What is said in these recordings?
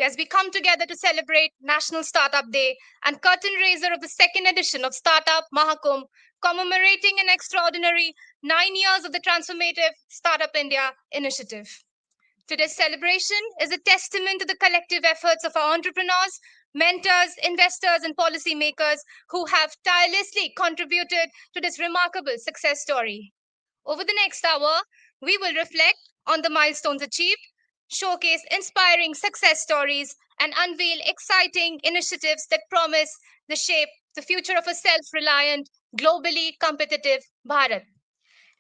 as we come together to celebrate National Startup Day and curtain raiser of the second edition of Startup Mahakumbh, commemorating an extraordinary 9 years of the transformative Startup India initiative. Today's celebration is a testament to the collective efforts of our entrepreneurs, mentors, investors, and policymakers who have tirelessly contributed to this remarkable success story. Over the next hour, we will reflect on the milestones achieved, showcase inspiring success stories, and unveil exciting initiatives that promise the shape the future of a self-reliant, globally competitive Bharat.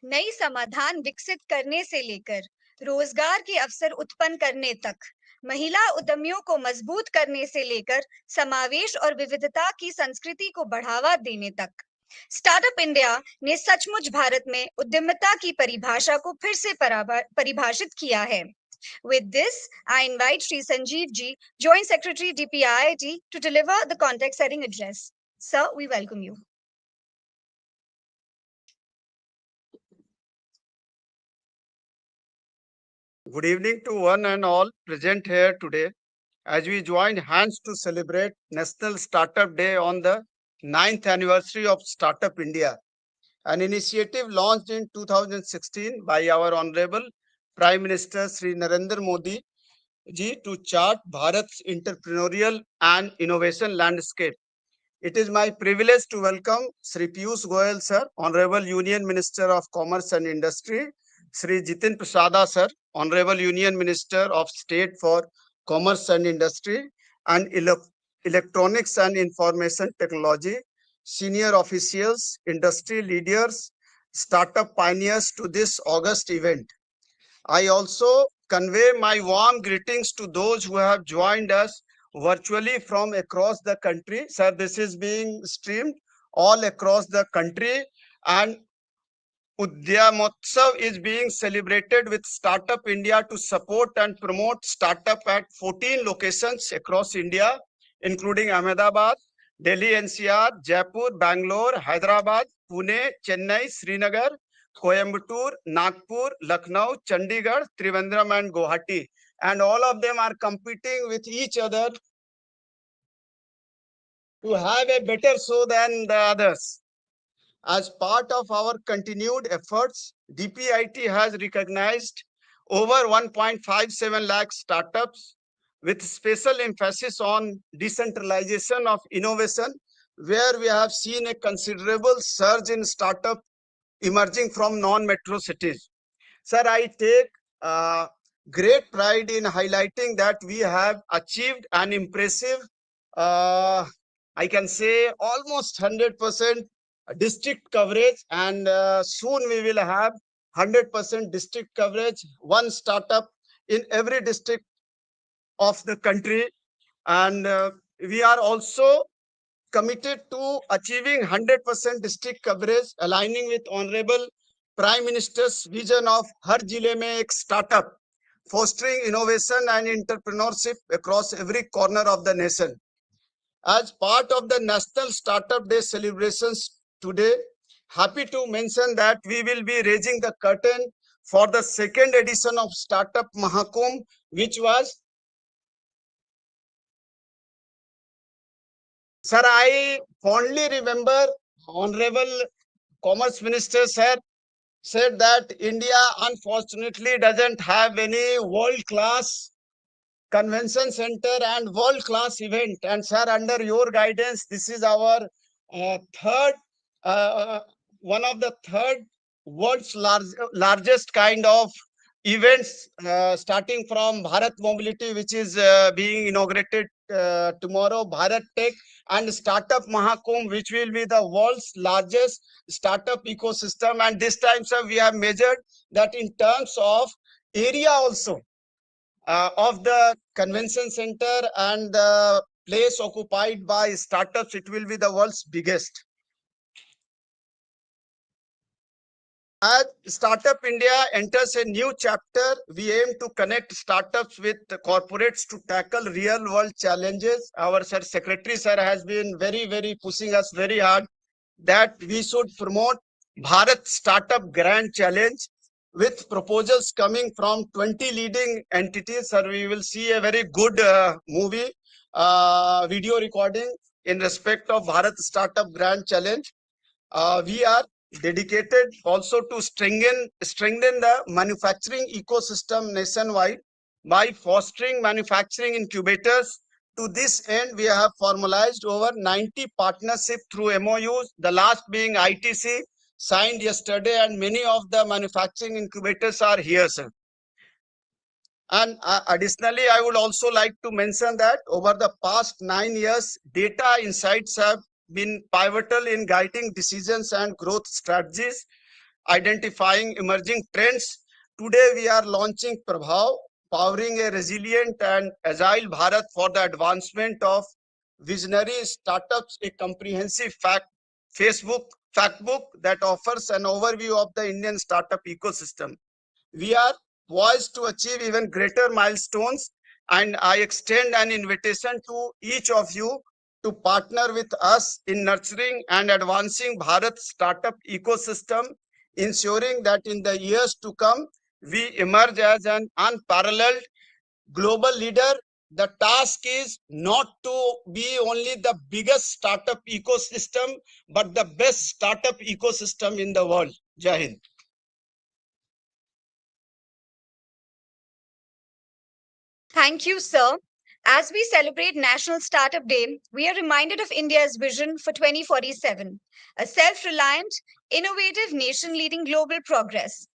नई समाधान विकसित करने से लेकर रोजगार के अवसर उत्पन्न करने तक, महिला उद्यमियों को मजबूत करने से लेकर समावेश और विविधता की संस्कृति को बढ़ावा देने तक, स्टार्टअप इंडिया ने सचमुच भारत में उद्यमिता की परिभाषा को फिर से परिभाषित किया है. With this, I invite Sri Sanjeev ji, Joint Secretary DPIIT, to deliver the context-setting address. Sir, we welcome you. Good evening to one and all present here today as we join hands to celebrate National Startup Day on the 9th anniversary of Startup India, an initiative launched in 2016 by our Honorable Prime Minister Sri Narendra Modi ji to chart Bharat's entrepreneurial and innovation landscape. It is my privilege to welcome Sri Piyush Goyal sir, Honorable Union Minister of Commerce and Industry, Sri Jitin Prasada sir, Honorable Union Minister of State for Commerce and Industry and Electronics and Information Technology, senior officials, industry leaders, startup pioneers to this August event. I also convey my warm greetings to those who have joined us virtually from across the country. Sir, this is being streamed all across the country, and Udyamotsav is being celebrated with Startup India to support and promote startup at 14 locations across India, including Ahmedabad, Delhi NCR, Jaipur, Bangalore, Hyderabad, Pune, Chennai, Srinagar, Coimbatore, Nagpur, Lucknow, Chandigarh, Trivandrum, and Guwahati. And all of them are competing with each other to have a better show than the others. As part of our continued efforts, DPIT has recognized over 1.57 lakh startups with special emphasis on decentralization of innovation, where we have seen a considerable surge in startup emerging from non-metro cities. Sir, I take great pride in highlighting that we have achieved an impressive, I can say almost 100% district coverage, and soon we will have 100% district coverage, one startup in every district of the country. And we are also committed to achieving 100% district coverage, aligning with Honorable Prime Minister's vision of Har Jile Mein Ek Startup, fostering innovation and entrepreneurship across every corner of the nation. As part of the National Startup Day celebrations today, happy to mention that we will be raising the curtain for the second edition of Startup Mahakumbh, which was, sir, I fondly remember Honorable Commerce Minister said that India unfortunately doesn't have any world-class convention center and world-class event. And sir, under your guidance, this is our third, one of the third world's largest kind of events, starting from Bharat Mobility, which is being inaugurated tomorrow, Bharat Tech, and Startup Mahakumbh, which will be the world's largest startup ecosystem. And this time, sir, we have measured that in terms of area also of the convention center and the place occupied by startups, it will be the world's biggest. As Startup India enters a new chapter, we aim to connect startups with corporates to tackle real world challenges. Our secretary sir has been very pushing us very hard that we should promote Bharat Startup Grand Challenge, with proposals coming from 20 leading entities. Sir, we will see a very good movie, video recording in respect of Bharat Startup Grand Challenge. We are dedicated also to strengthen the manufacturing ecosystem nationwide by fostering manufacturing incubators. To this end, we have formalized over 90 partnerships through MOUs, the last being ITC, signed yesterday, and many of the manufacturing incubators are here, sir. And additionally, I would also like to mention that over the past 9 years, data insights have been pivotal in guiding decisions and growth strategies, identifying emerging trends. Today, we are launching Prabhav, powering a resilient and agile Bharat for the advancement of visionary startups, a comprehensive Facebook fact book that offers an overview of the Indian startup ecosystem. We are poised to achieve even greater milestones, and I extend an invitation to each of you to partner with us in nurturing and advancing Bharat's startup ecosystem, ensuring that in the years to come, we emerge as an unparalleled global leader. The task is not to be only the biggest startup ecosystem, but the best startup ecosystem in the world. Jai Hind. Thank you, sir. As we celebrate National Startup Day, we are reminded of India's vision for 2047, a self reliant, innovative nation leading global progress.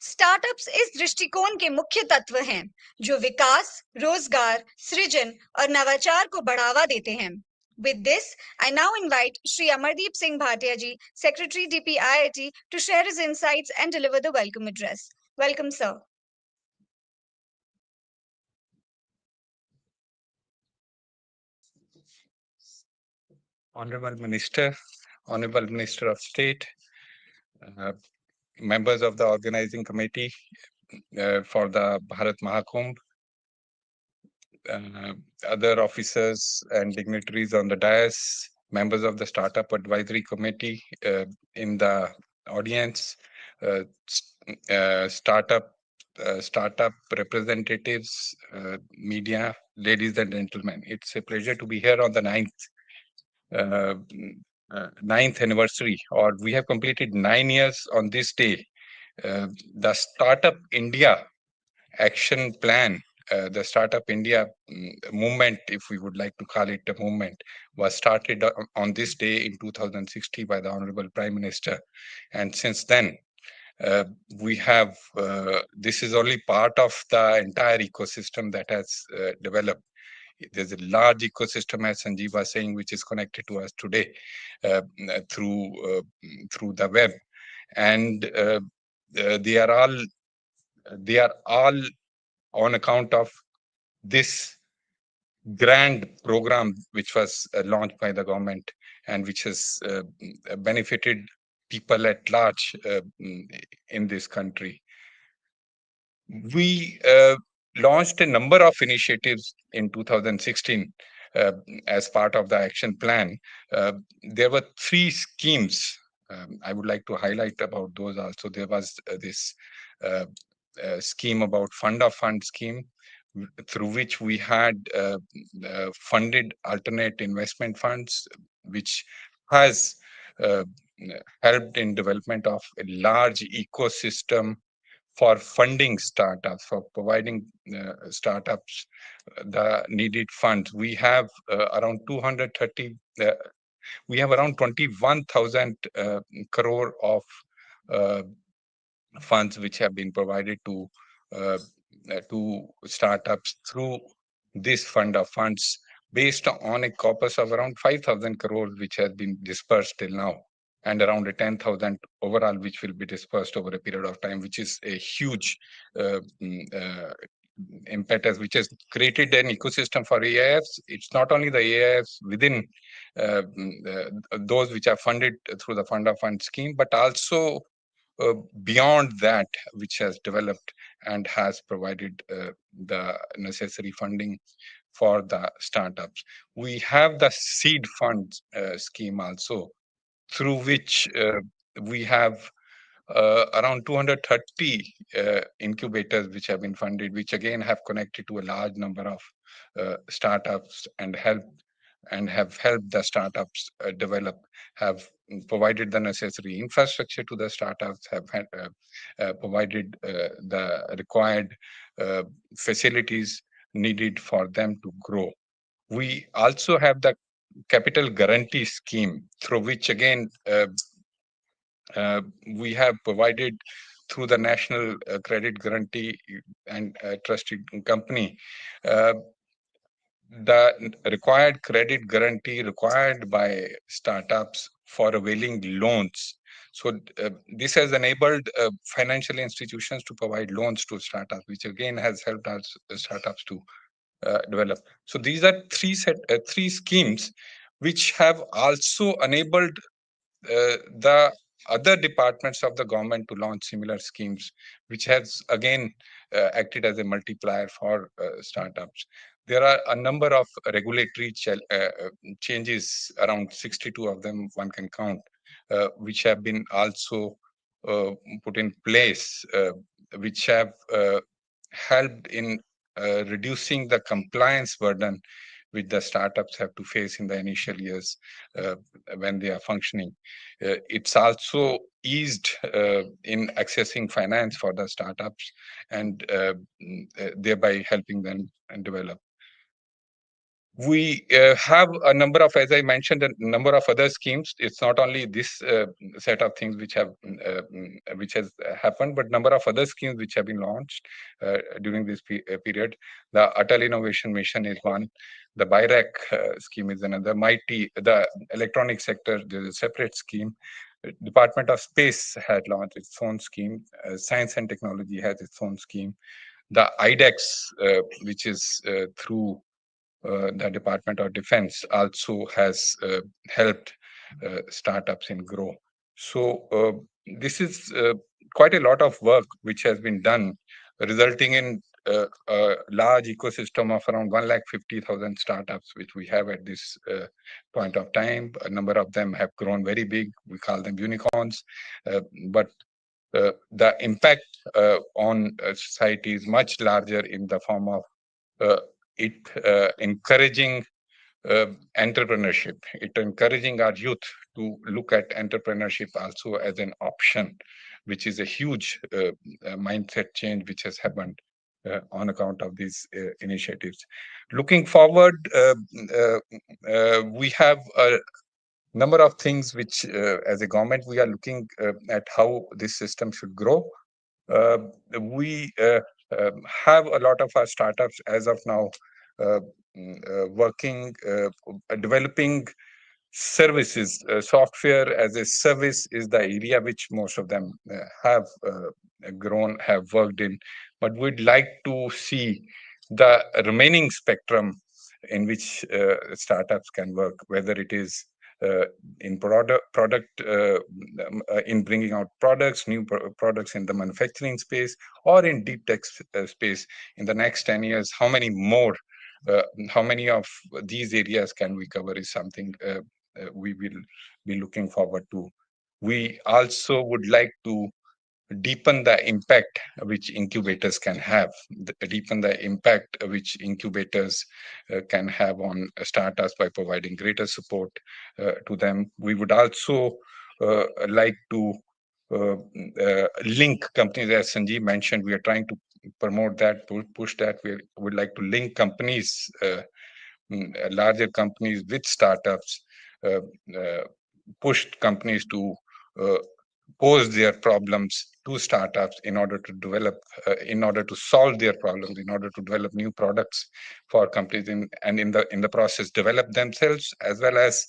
Startups इस दृष्टिकोण के मुख्य तत्व हैं जो विकास, रोजगार, सृजन और नवाचार को बढ़ावा देते हैं. With this, I now invite Shri Amardeep Singh Bhatia ji, Secretary DPIIT, to share his insights and deliver the welcome address. Welcome, sir. Honorable Minister, Honorable Minister of State, members of the organizing committee for the Bharat Mahakumbh, other officers and dignitaries on the dais, members of the Startup Advisory Committee in the audience, startup representatives, media, ladies and gentlemen. It's a pleasure to be here on the ninth anniversary, or we have completed 9 years on this day. The Startup India action plan, the Startup India movement, if we would like to call it a movement, was started on this day in 2016 by the Honorable Prime Minister. And since then, we have, this is only part of the entire ecosystem that has developed. There's a large ecosystem, as Sanjeev was saying, which is connected to us today through the web, and they are all on account of this grand program which was launched by the government and which has benefited people at large in this country. We launched a number of initiatives in 2016 as part of the action plan. There were 3 schemes. I would like to highlight about those also. There was this scheme about fund of fund scheme, through which we had funded alternate investment funds, which has helped in development of a large ecosystem for funding startups, for providing startups the needed funds. We have around 230, we have around 21,000 crore of funds which have been provided to startups through this fund of funds, based on a corpus of around 5,000 crores which has been dispersed till now, and around a 10,000 overall which will be dispersed over a period of time, which is a huge impetus, which has created an ecosystem for AIFs. It's not only the AIFs within those which are funded through the fund of fund scheme, but also beyond that, which has developed and has provided the necessary funding for the startups. We have the seed fund scheme also, through which we have around 230 incubators which have been funded, which again have connected to a large number of startups and have helped the startups develop, have provided the necessary infrastructure to the startups, have provided the required uh, facilities needed for them to grow. We also have the capital guarantee scheme, through which again uh, we have provided through the National Credit Guarantee and Trusted Company uh, the required credit guarantee required by startups for availing loans. So this has enabled financial institutions to provide loans to startups, which again has helped our startups to develop. So these are three schemes which have also enabled the other departments of the government to launch similar schemes, which has again acted as a multiplier for startups. There are a number of regulatory changes, around 62 of them one can count, which have been also uh, put in place, which have helped in reducing the compliance burden which the startups have to face in the initial years uh, when they are functioning. It's also eased in accessing finance for the startups and thereby helping them and develop. We have a number of, as I mentioned, a number of other schemes. It's not only this set of things which has happened, but number of other schemes which have been launched during this period. The Atal Innovation Mission is one. The BIRAC scheme is another. The electronic sector, there's a separate scheme. Department of Space had launched its own scheme. Science and Technology has its own scheme. The IDEX, which is through the Department of Defense, also has helped startups in grow. So this is quite a lot of work which has been done, resulting in a large ecosystem of around 150,000 startups, which we have at this point of time. A number of them have grown very big. We call them unicorns, but the impact on society is much larger in the form of uh, it encouraging entrepreneurship. It encouraging our youth to look at entrepreneurship also as an option, which is a huge mindset change which has happened on account of these initiatives. Looking forward, we have a number of things which, as a government, we are looking at how this system should grow. Uh, we have a lot of our startups as of now uh, working, developing services. Software as a service is the area which most of them have grown, have worked in. But we'd like to see the remaining spectrum in which startups can work, whether it is uh, in in bringing out products, new products in the manufacturing space, or in deep tech space. In the next 10 years, how many of these areas can we cover is something we will be looking forward to. We also would like to deepen the impact which incubators can have, deepen the impact which incubators can have on startups by providing greater support to them. We would also like to link companies, as Sanjeev mentioned. We are trying to promote that, push that. We would like to link companies, larger companies with startups, uh, uh, push companies to uh, pose their problems to startups in order to develop, in order to solve their problems, in order to develop new products for companies, and in the process develop themselves, as well as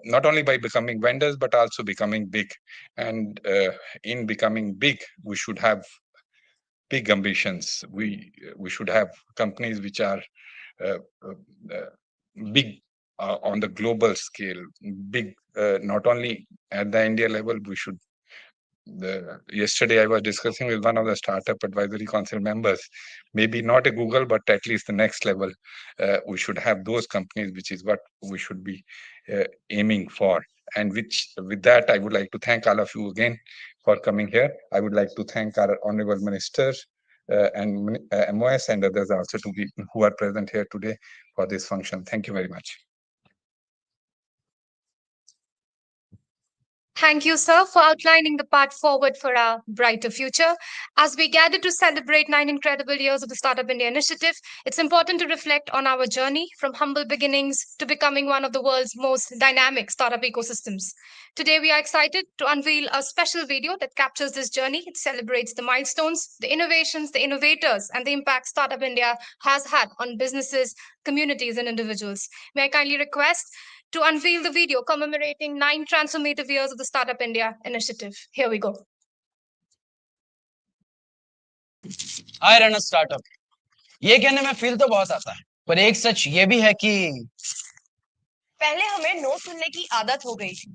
not only by becoming vendors but also becoming big. And in becoming big, we should have big ambitions. We should have companies which are uh, big on the global scale, big not only at the India level. We should. Yesterday, I was discussing with one of the startup advisory council members. Maybe not a Google, but at least the next level. We should have those companies, which is what we should be aiming for. And with that, I would like to thank all of you again for coming here. I would like to thank our honorable minister and MOS and others also to be who are present here today for this function. Thank you very much. Thank you, sir, for outlining the path forward for our brighter future. As we gather to celebrate 9 incredible years of the Startup India initiative, it's important to reflect on our journey from humble beginnings to becoming one of the world's most dynamic startup ecosystems. Today, we are excited to unveil a special video that captures this journey. It celebrates the milestones, the innovations, the innovators, and the impact Startup India has had on businesses, communities, and individuals. May I kindly request to unveil the video commemorating 9 transformative years of the Startup India initiative. Here we go. I run a startup. ये कहने में feel तो बहुत आता है, पर एक सच ये भी है कि पहले हमें नो सुनने की आदत हो गई थी।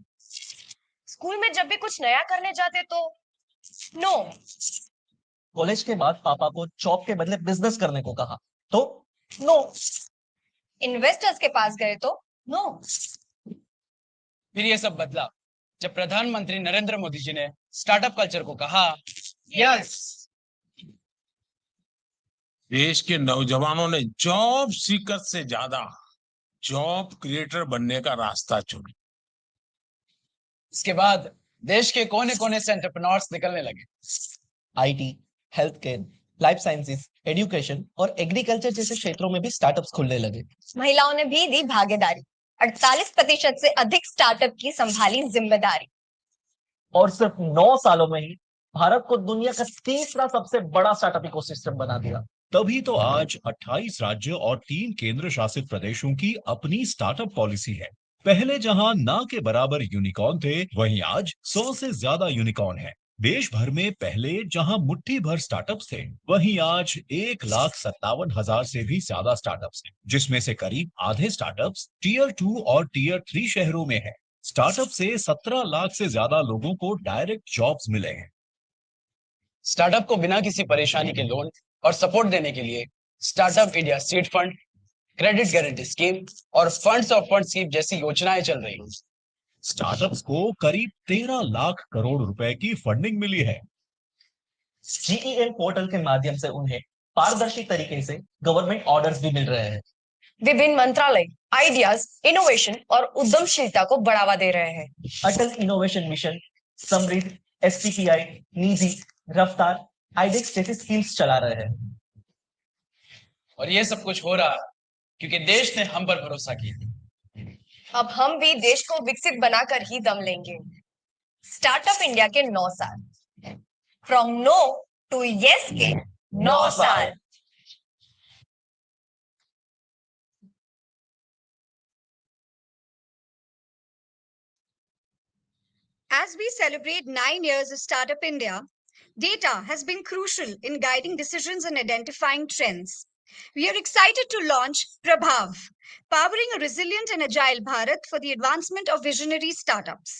स्कूल में जब भी कुछ नया करने जाते तो नो। कॉलेज के बाद पापा को जॉब के बदले बिजनेस करने को कहा तो नो। इन्वेस्टर्स के पास गए तो नो। फिर ये सब बदला जब प्रधानमंत्री नरेंद्र मोदी जी ने स्टार्टअप कल्चर को कहा यस। देश के नौजवानों ने जॉब सीकर से ज्यादा जॉब क्रिएटर बनने का रास्ता चुना। इसके बाद देश के कोने कोने से एंटरप्रेन्योर्स निकलने लगे। IT, health care, life sciences, education और एग्रीकल्चर जैसे क्षेत्रों में भी स्टार्टअप्स खुलने लगे। महिलाओं ने भी दी भागीदारी। 48% से अधिक स्टार्टअप की संभाली जिम्मेदारी। और सिर्फ 9 सालों में ही भारत को दुनिया का तीसरा सबसे बड़ा स्टार्टअप इकोसिस्टम बना दिया। तभी तो आज 28 राज्य और 3 केंद्र शासित प्रदेशों की अपनी स्टार्टअप पॉलिसी है। पहले जहां ना के बराबर यूनिकॉर्न थे, वहीं आज 100 से ज्यादा यूनिकॉर्न है। देश भर में पहले जहां मुट्ठी भर स्टार्टअप्स थे, वहीं आज 1,57,000 से भी ज्यादा स्टार्टअप्स हैं, जिसमें से करीब आधे स्टार्टअप्स टीयर 2 और टीयर 3 शहरों में हैं। स्टार्टअप से 17 लाख से ज्यादा लोगों को डायरेक्ट जॉब्स मिले हैं। स्टार्टअप को बिना किसी परेशानी के लोन और सपोर्ट देने के लिए startup India seed fund, credit guarantee scheme और फंड्स ऑफ फंड स्कीम जैसी योजनाएं चल रही हैं। स्टार्टअप्स को करीब 13 लाख करोड़ रुपए की फंडिंग मिली है। जीईएम पोर्टल के माध्यम से उन्हें पारदर्शी तरीके से गवर्नमेंट ऑर्डर्स भी मिल रहे हैं। विभिन्न मंत्रालय आइडियाज, इनोवेशन और उद्यमशीलता को बढ़ावा दे रहे हैं। अटल इनोवेशन मिशन, समृद्ध, एसटीपीआई, निधि, रफ्तार, आइडेक्स जैसी स्कीम्स चला रहे हैं। और ये सब कुछ हो रहा क्योंकि देश ने हम पर भरोसा किया। अब हम भी देश को विकसित बनाकर ही दम लेंगे। स्टार्टअप इंडिया के 9 साल, फ्रॉम नो टू यस के 9 साल। As we celebrate 9 years of Startup India, data has been crucial in guiding decisions and identifying trends. We are excited to launch Prabhav, powering a resilient and agile Bharat for the advancement of visionary startups.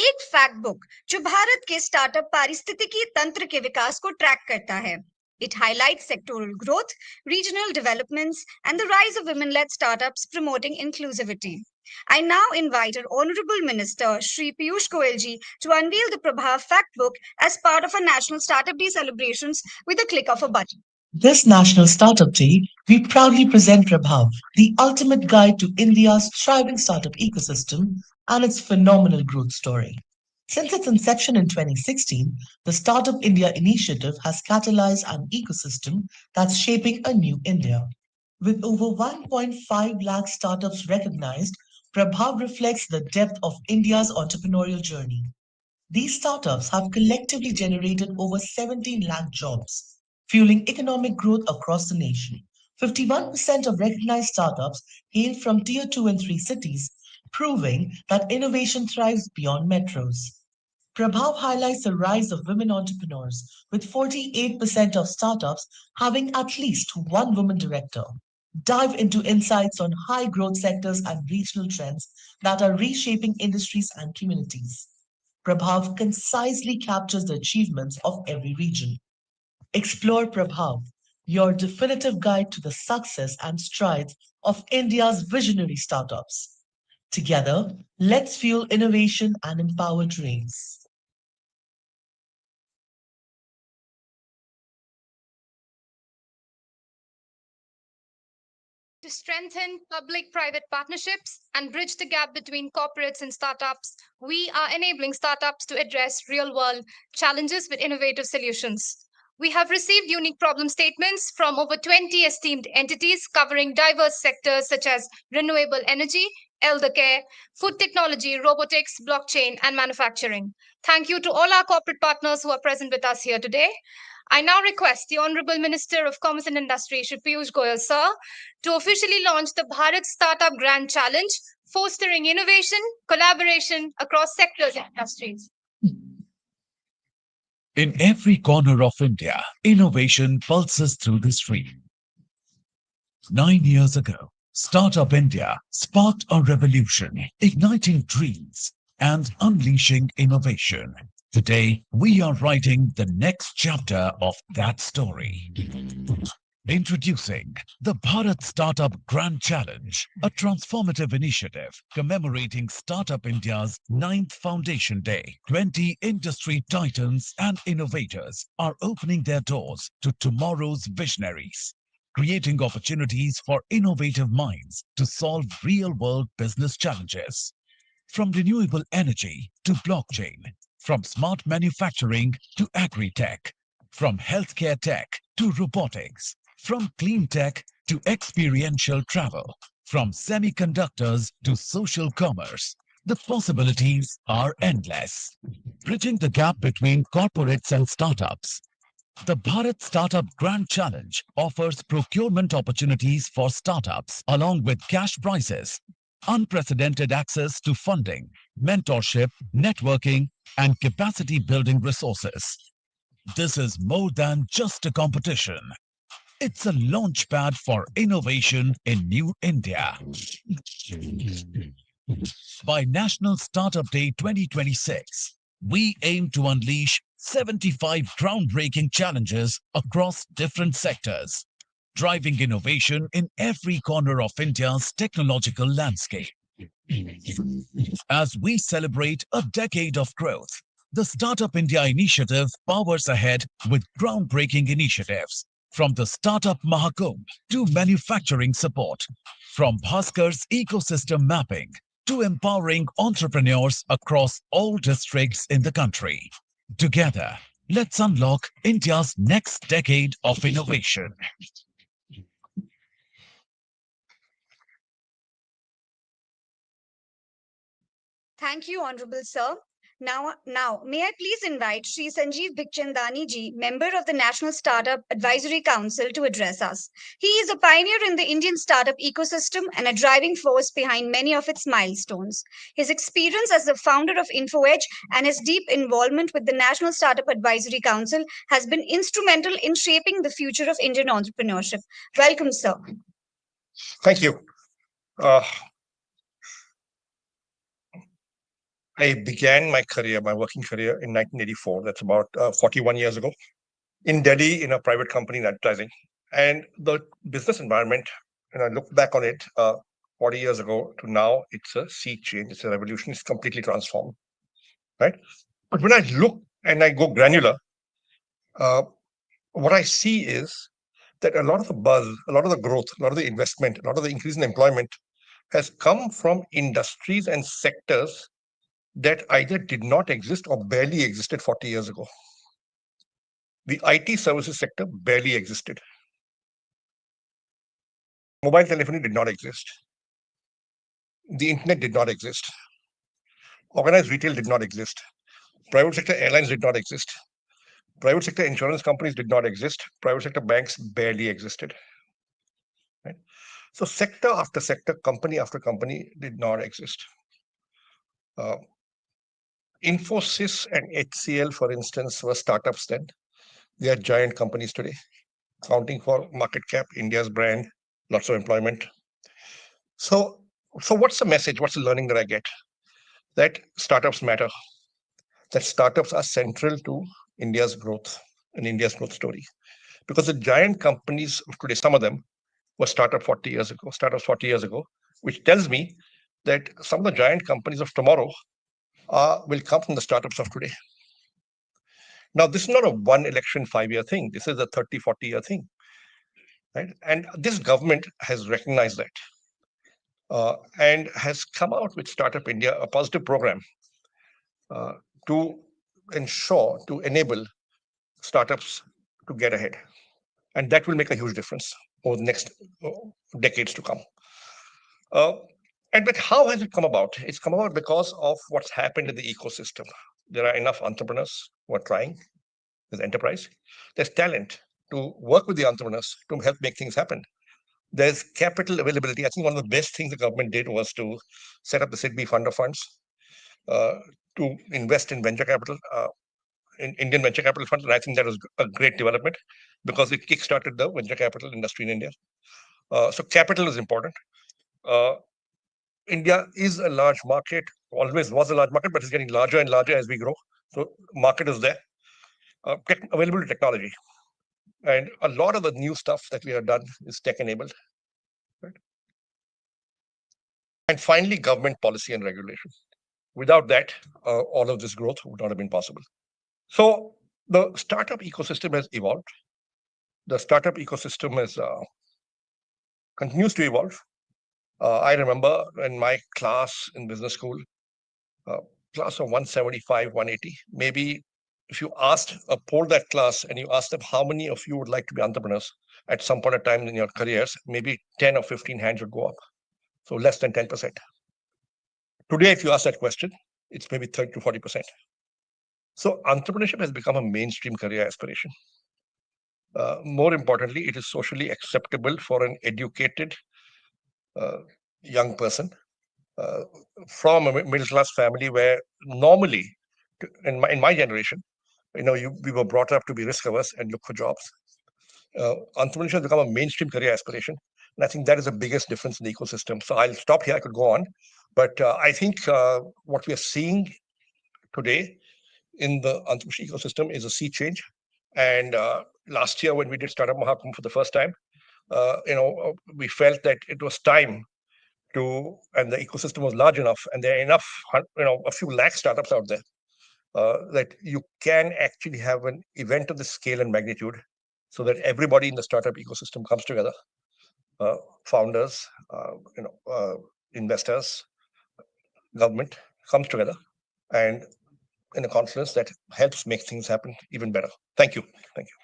एक fact book जो भारत के startup पारिस्थितिकी तंत्र के विकास को track करता है। It highlights sectoral growth, regional developments, and the rise of women-led startups promoting inclusivity. I now invite our Honorable Minister, Shri Piyush Goyal ji, to unveil the Prabhav Fact Book as part of our National Startup Day celebrations with a click of a button. This National Startup Day, we proudly present Prabhav, the ultimate guide to India's thriving startup ecosystem and its phenomenal growth story. Since its inception in 2016, the Startup India initiative has catalyzed an ecosystem that's shaping a new India. With over 1.5 lakh startups recognized, Prabhav reflects the depth of India's entrepreneurial journey. These startups have collectively generated over 17 lakh jobs, fueling economic growth across the nation. 51% of recognized startups hail from Tier 2 and 3 cities, proving that innovation thrives beyond metros. Prabhav highlights the rise of women entrepreneurs, with 48% of startups having at least one woman director. Dive into insights on high growth sectors and regional trends that are reshaping industries and communities. Prabhav concisely captures the achievements of every region. Explore Prabhav, your definitive guide to the success and strides of India's visionary startups. Together, let's fuel innovation and empower dreams. To strengthen public-private partnerships and bridge the gap between corporates and startups, we are enabling startups to address real-world challenges with innovative solutions. We have received unique problem statements from over 20 esteemed entities covering diverse sectors such as renewable energy, elder care, food technology, robotics, blockchain, and manufacturing. Thank you to all our corporate partners who are present with us here today. I now request the Honorable Minister of Commerce and Industry, Shri Piyush Goyal, sir, to officially launch the Bharat Startup Grand Challenge, fostering innovation, collaboration across sectors and industries. In every corner of India, innovation pulses through the stream. 9 years ago, Startup India sparked a revolution, igniting dreams and unleashing innovation. Today, we are writing the next chapter of that story. Introducing the Bharat Startup Grand Challenge, a transformative initiative commemorating Startup India's 9th Foundation Day. 20 industry titans and innovators are opening their doors to tomorrow's visionaries, creating opportunities for innovative minds to solve real-world business challenges. From renewable energy to blockchain, from smart manufacturing to agri-tech, from healthcare tech to robotics, from clean tech to experiential travel, from semiconductors to social commerce, the possibilities are endless. Bridging the gap between corporates and startups, the Bharat Startup Grand Challenge offers procurement opportunities for startups along with cash prizes, unprecedented access to funding, mentorship, networking, and capacity building resources. This is more than just a competition. It's a launchpad for innovation in New India. By National Startup Day 2026, we aim to unleash 75 groundbreaking challenges across different sectors, driving innovation in every corner of India's technological landscape. As we celebrate a decade of growth, the Startup India initiative powers ahead with groundbreaking initiatives, from the Startup Mahakumbh to manufacturing support, from Bhaskar's ecosystem mapping to empowering entrepreneurs across all districts in the country. Together, let's unlock India's next decade of innovation. Thank you, Honorable Sir. Now, may I please invite Sri Sanjeev Bikchandani ji, member of the National Startup Advisory Council, to address us. He is a pioneer in the Indian startup ecosystem and a driving force behind many of its milestones. His experience as the founder of InfoEdge and his deep involvement with the National Startup Advisory Council has been instrumental in shaping the future of Indian entrepreneurship. Welcome, sir. Thank you. I began my career, my working career in 1984. That's about 41 years ago in Delhi in a private company in advertising. And the business environment, and I look back on it 40 years ago to now, it's a sea change. It's a revolution. It's completely transformed, right? But when I look and I go granular, what I see is that a lot of the buzz, a lot of the growth, a lot of the investment, a lot of the increase in employment has come from industries and sectors that either did not exist or barely existed 40 years ago. The IT services sector barely existed. Mobile telephony did not exist. The internet did not exist. Organized retail did not exist. Private sector airlines did not exist. Private sector insurance companies did not exist. Private sector banks barely existed. Right? So sector after sector, company after company did not exist. Infosys and HCL, for instance, were startups then. They are giant companies today, accounting for market cap, India's brand, lots of employment. So what's the message? What's the learning that I get? That startups matter. That startups are central to India's growth and India's growth story. Because the giant companies of today, some of them were startups 40 years ago, which tells me that some of the giant companies of tomorrow will come from the startups of today. Now, this is not a one election 5-year thing. This is a 30, 40-year thing. right? And this government has recognized that and has come out with Startup India, a positive program to ensure, to enable startups to get ahead. And that will make a huge difference over the next decades to come. But how has it come about? It's come about because of what's happened in the ecosystem. There are enough entrepreneurs who are trying. There's enterprise. There's talent to work with the entrepreneurs to help make things happen. There's capital availability. I think one of the best things the government did was to set up the SIDBI Fund of Funds to invest in venture capital, in Indian venture capital funds. And I think that was a great development because it kickstarted the venture capital industry in India. So capital is important. India is a large market, always was a large market, but it's getting larger and larger as we grow. So market is there. Available technology. And a lot of the new stuff that we have done is tech-enabled. Right? And finally, government policy and regulation. Without that, all of this growth would not have been possible. So the startup ecosystem has evolved. The startup ecosystem continues to evolve. I remember in my class in business school, class of 175, 180, maybe if you polled that class and you asked them how many of you would like to be entrepreneurs at some point of time in your careers, maybe 10 or 15 hands would go up. So less than 10%. Today, if you ask that question, it's maybe 30 to 40%. So entrepreneurship has become a mainstream career aspiration. More importantly, it is socially acceptable for an educated young person from a middle-class family where normally, in my generation, we were brought up to be risk-averse and look for jobs. Entrepreneurship has become a mainstream career aspiration. And I think that is the biggest difference in the ecosystem. So I'll stop here. I could go on. But I think what we are seeing today in the entrepreneurship ecosystem is a sea change. And last year, when we did Startup Mahakumbh for the first time, we felt that it was time and the ecosystem was large enough, and there are enough, a few lakh startups out there that you can actually have an event of this scale and magnitude so that everybody in the startup ecosystem comes together, founders, investors, government comes together, and in a conference that helps make things happen even better. Thank you. Thank you.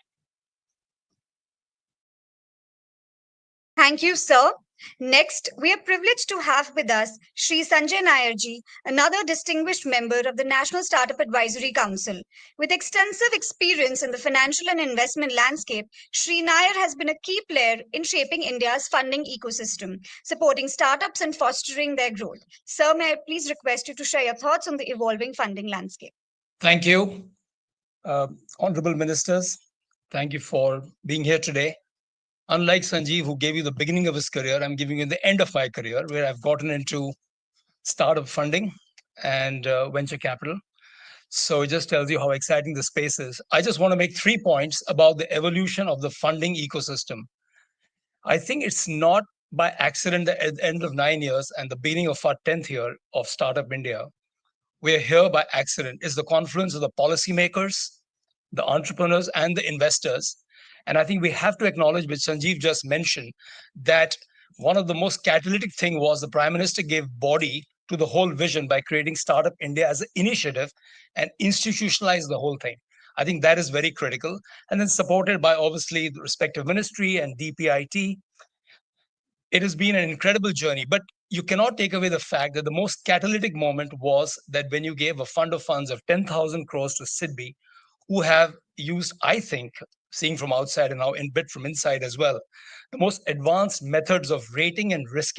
Thank you, sir. Next, we are privileged to have with us Shri Sanjay Nairji, another distinguished member of the National Startup Advisory Council. With extensive experience in the financial and investment landscape, Shri Nair has been a key player in shaping India's funding ecosystem, supporting startups and fostering their growth. Sir, may I please request you to share your thoughts on the evolving funding landscape? Thank you. Honorable ministers, thank you for being here today. Unlike Sanjeev, who gave you the beginning of his career, I'm giving you the end of my career, where I've gotten into startup funding and venture capital. So it just tells you how exciting the space is. I just want to make 3 points about the evolution of the funding ecosystem. I think it's not by accident that at the end of 9 years and the beginning of our 10th year of Startup India, we're here by accident. It's the confluence of the policymakers, the entrepreneurs, and the investors. And I think we have to acknowledge, which Sanjeev just mentioned, that one of the most catalytic thing was the Prime Minister gave body to the whole vision by creating Startup India as an initiative and institutionalized the whole thing. I think that is very critical. And then supported by obviously the respective ministry and DPIT. It has been an incredible journey, but you cannot take away the fact that the most catalytic moment was that when you gave a fund of funds of 10,000 crores to SIDBI, who have used, I think, seeing from outside and now in bit from inside as well, the most advanced methods of rating and risk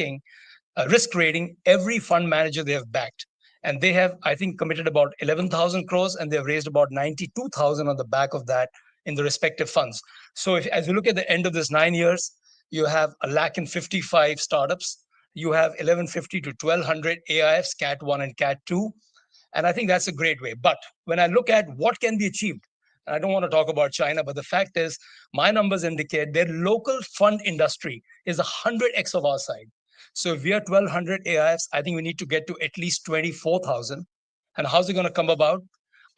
rating every fund manager they have backed. And they have, I think, committed about 11,000 crores and they've raised about 92,000 on the back of that in the respective funds. So as you look at the end of this 9 years, you have 1,55 startups. You have 1,150 to 1,200 AIFs, Cat 1 and Cat 2. And I think that's a great way. But when I look at what can be achieved, I don't want to talk about China, but the fact is my numbers indicate their local fund industry is 100x of our side. So if we are 1,200 AIFs, I think we need to get to at least 24,000. And how's it going to come about?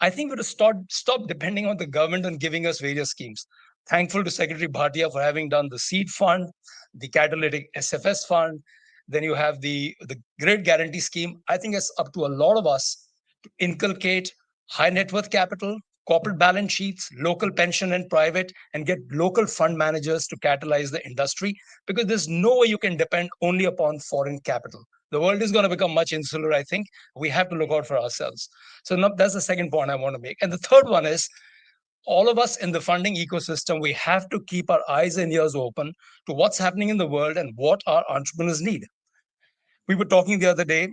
I think we have to stop depending on the government and giving us various schemes. Thankful to Secretary Bhatia for having done the seed fund, the catalytic SFS fund. Then you have the Great Guarantee Scheme. I think it's up to a lot of us to inculcate high net worth capital, corporate balance sheets, local pension and private, and get local fund managers to catalyze the industry, because there's no way you can depend only upon foreign capital. The world is going to become much insular, I think. We have to look out for ourselves. So that's the second point I want to make. And the third one is, all of us in the funding ecosystem, we have to keep our eyes and ears open to what's happening in the world and what our entrepreneurs need. We were talking the other day,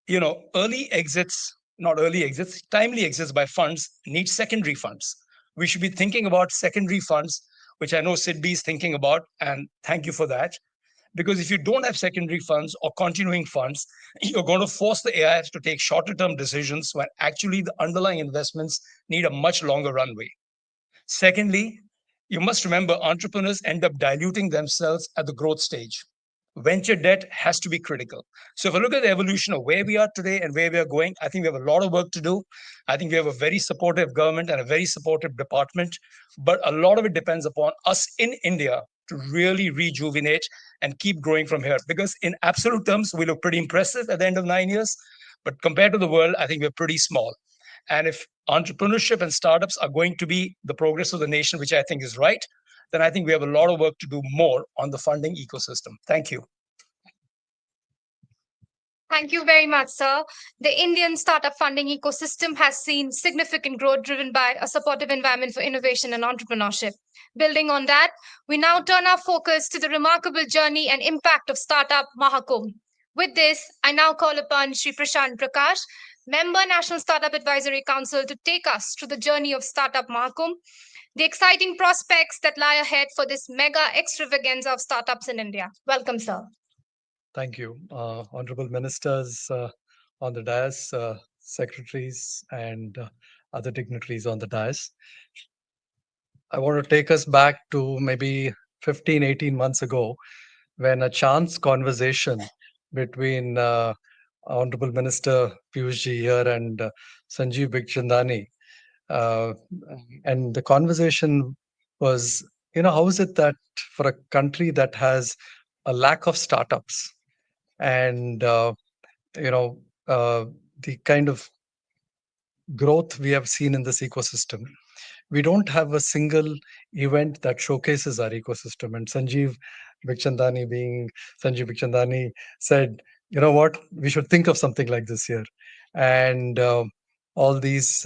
timely exits by funds need secondary funds. We should be thinking about secondary funds, which I know SIDBI is thinking about, and thank you for that. Because if you don't have secondary funds or continuing funds, you're going to force the AIFs to take shorter term decisions when actually the underlying investments need a much longer runway. Secondly, you must remember entrepreneurs end up diluting themselves at the growth stage. Venture debt has to be critical. So if I look at the evolution of where we are today and where we are going, I think we have a lot of work to do. I think we have a very supportive government and a very supportive department, but a lot of it depends upon us in India to really rejuvenate and keep growing from here. Because in absolute terms, we look pretty impressive at the end of 9 years, but compared to the world, I think we're pretty small. And if entrepreneurship and startups are going to be the progress of the nation, which I think is right, then I think we have a lot of work to do more on the funding ecosystem. Thank you. Thank you very much, sir. The Indian startup funding ecosystem has seen significant growth driven by a supportive environment for innovation and entrepreneurship. Building on that, we now turn our focus to the remarkable journey and impact of Startup Mahakumbh. With this, I now call upon Sri Prashant Prakash, Member National Startup Advisory Council, to take us through the journey of Startup Mahakumbh, the exciting prospects that lie ahead for this mega extravaganza of startups in India. Welcome, sir. Thank you. Honorable ministers on the dais, secretaries, and other dignitaries on the dais. I want to take us back to maybe 15, 18 months ago, when a chance conversation between Honorable Minister Piyush ji here and Sanjeev Bikhchandani, and the conversation was, how is it that for a country that has a lack of startups and the kind of growth we have seen in this ecosystem, we don't have a single event that showcases our ecosystem. And Sanjeev Bikhchandani said, you know what, we should think of something like this here. And all these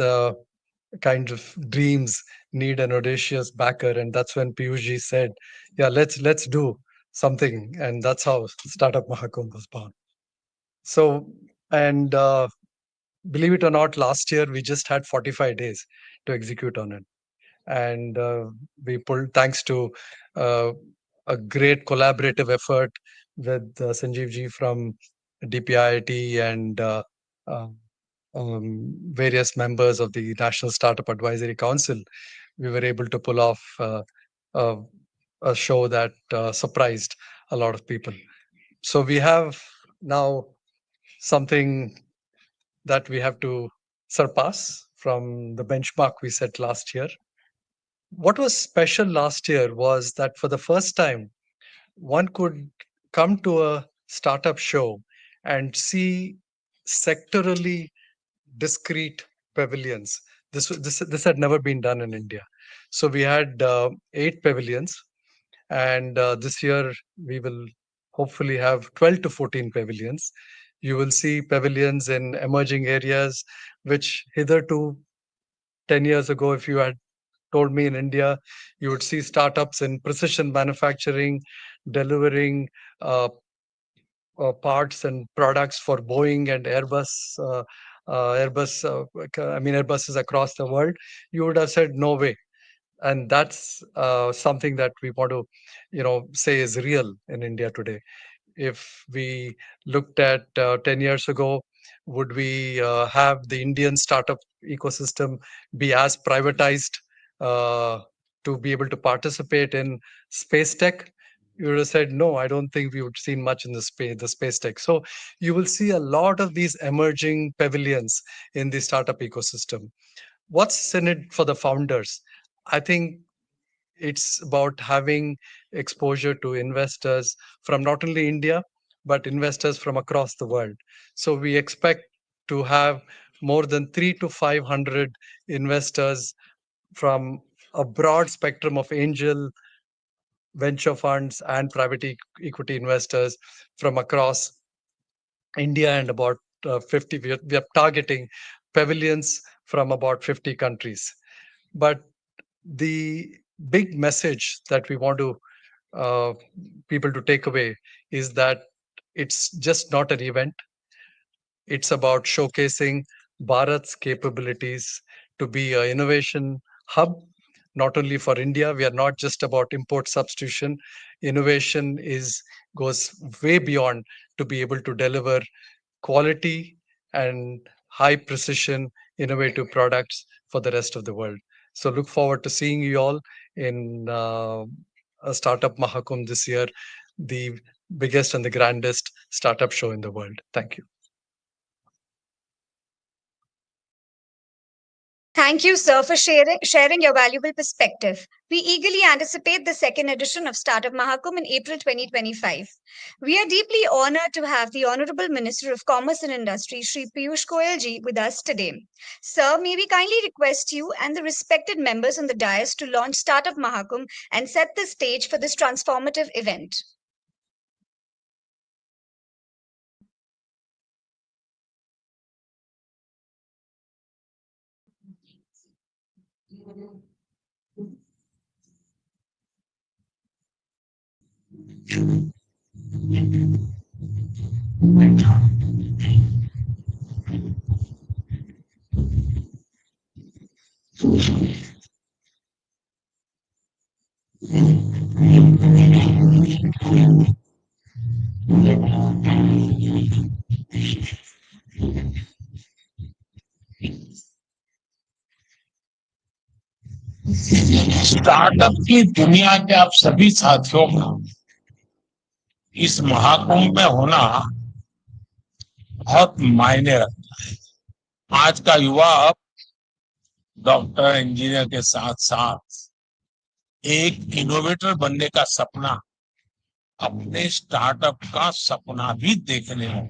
kind of dreams need an audacious backer. And that's when Piyush ji said, yeah, let's do something. And that's how Startup Mahakumbh was born. So, and believe it or not, last year we just had 45 days to execute on it. And we pulled, thanks to a great collaborative effort with Sanjeev ji from DPIIT and various members of the National Startup Advisory Council, we were able to pull off a show that surprised a lot of people. So we have now something that we have to surpass from the benchmark we set last year. What was special last year was that for the first time, one could come to a startup show and see sectorally discrete pavilions. This had never been done in India. So we had 8 pavilions, and this year we will hopefully have 12 to 14 pavilions. You will see pavilions in emerging areas, which hitherto 10 years ago, if you had told me in India, you would see startups in precision manufacturing, delivering parts and products for Boeing and Airbus. Airbuses across the world. You would have said no way. And that's something that we want to, say is real in India today. If we looked at 10 years ago, would we have the Indian startup ecosystem be as privatized to be able to participate in space tech? You would have said, no, I don't think we would see much in the space tech. So you will see a lot of these emerging pavilions in the startup ecosystem. What's in it for the founders? I think it's about having exposure to investors from not only India, but investors from across the world. So we expect to have more than 300 to 500 investors from a broad spectrum of angel, venture funds, and private equity investors from across India, and about 50. We are targeting pavilions from about 50 countries. But the big message that we want to people to take away is that it's just not an event. It's about showcasing Bharat's capabilities to be an innovation hub, not only for India. We are not just about import substitution. Innovation is goes way beyond to be able to deliver quality and high precision innovative products for the rest of the world. So look forward to seeing you all in a startup Mahakumbh this year, the biggest and the grandest startup show in the world. Thank you. Thank you, sir, for sharing your valuable perspective. We eagerly anticipate the second edition of Startup Mahakumbh in April 2025. We are deeply honored to have the Honorable Minister of Commerce and Industry, Shri Piyush Goyal ji, with us today. Sir, may we kindly request you and the respected members on the dais to launch Startup Mahakumbh and set the stage for this transformative event. Startup की दुनिया के आप सभी साथियों का इस महाकुंभ में होना बहुत मायने रखता है। आज का युवा डॉक्टर, इंजीनियर के साथ साथ एक इनोवेटर बनने का सपना, अपने स्टार्टअप का सपना भी देखने लगे।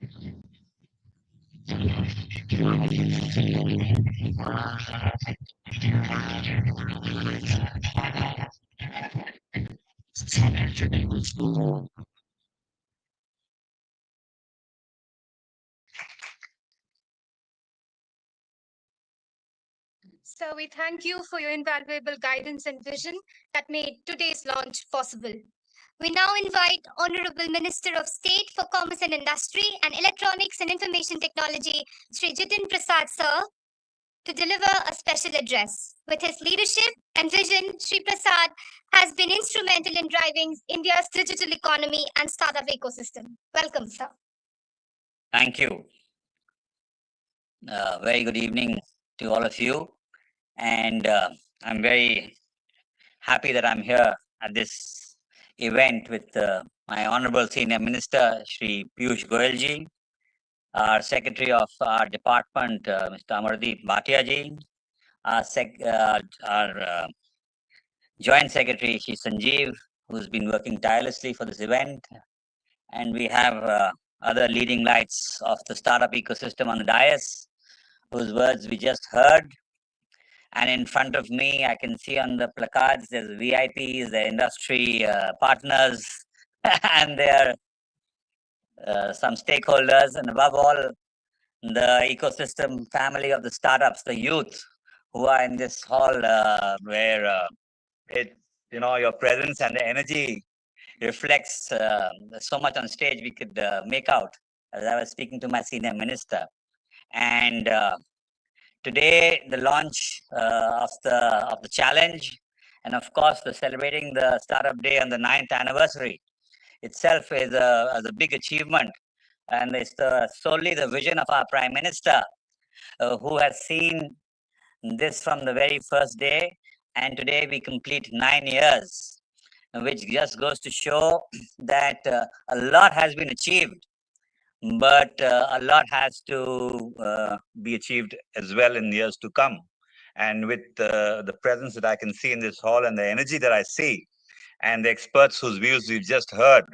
So we thank you for your invaluable guidance and vision that made today's launch possible. We now invite Honorable Minister of State for Commerce and Industry and Electronics and Information Technology, Sri Jitin Prasad Sir, to deliver a special address. With his leadership and vision, Sri Prasad has been instrumental in driving India's digital economy and startup ecosystem. Welcome, sir. Thank you. Very good evening to all of you. And I'm very happy that I'm here at this event with my Honorable Senior Minister, Shri Piyush Goyalji, our Secretary of our department, Mr. Amardeep Bhatia our Joint Secretary, Shri Sanjeev, who's been working tirelessly for this event. And we have other leading lights of the startup ecosystem on the dais, whose words we just heard. And in front of me, I can see on the placards, there's VIPs, the industry partners, and there are some stakeholders, and above all, the ecosystem family of the startups, the youth who are in this hall, where your presence and the energy reflects so much on stage we could make out as I was speaking to my senior minister. And today, the launch of the challenge, and of course, the celebrating the Startup Day on the 9th anniversary itself is a big achievement, and it's solely the vision of our Prime Minister, who has seen this from the very first day, and today we complete 9 years, which just goes to show that a lot has been achieved, but a lot has to be achieved as well in years to come. And with the presence that I can see in this hall and the energy that I see and the experts whose views we've just heard,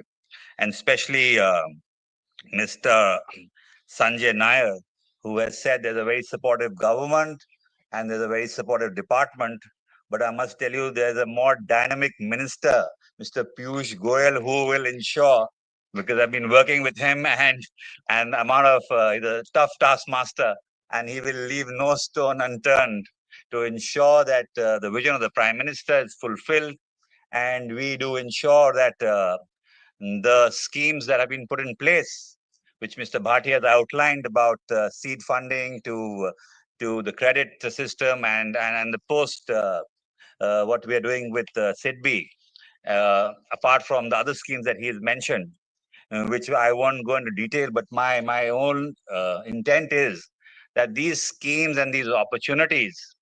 and especially Mr. Sanjay Nair, who has said there's a very supportive government and there's a very supportive department. But I must tell you, there's a more dynamic minister, Mr. Piyush Goyal, who will ensure, because I've been working with him and amount of he's a tough taskmaster, and he will leave no stone unturned to ensure that the vision of the Prime Minister is fulfilled, and we do ensure that the schemes that have been put in place, which Mr. Bhatia has outlined about seed funding to the credit system and the post what we are doing with SIDBI, apart from the other schemes that he has mentioned, which I won't go into detail, but my own intent is that these schemes and these opportunities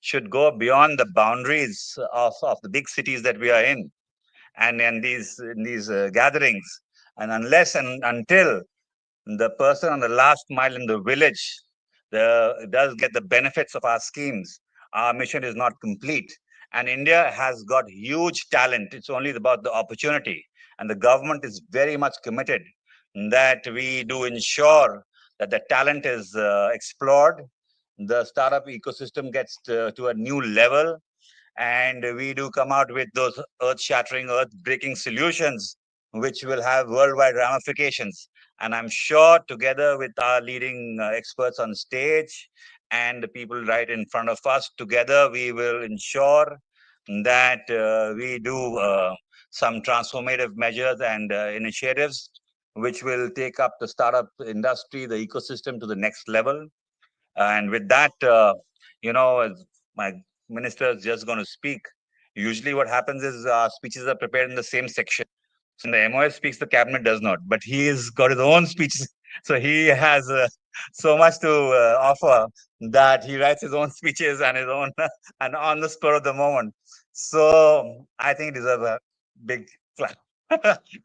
should go beyond the boundaries of the big cities that we are in, and in these gatherings, and unless and until the person on the last mile in the village does get the benefits of our schemes, our mission is not complete. And India has got huge talent. It's only about the opportunity. And the government is very much committed that we do ensure that the talent is explored, the startup ecosystem gets to a new level, and we do come out with those earth-shattering, earth-breaking solutions, which will have worldwide ramifications. And I'm sure, together with our leading experts on stage and the people right in front of us, together we will ensure that we do some transformative measures and initiatives which will take up the startup industry, the ecosystem to the next level. And with that, as my minister is just going to speak, usually what happens is speeches are prepared in the same section. So when the MOS speaks, the cabinet does not. But he has got his own speeches. So he has so much to offer that he writes his own speeches and his own, and on the spur of the moment. So I think it deserves a big clap.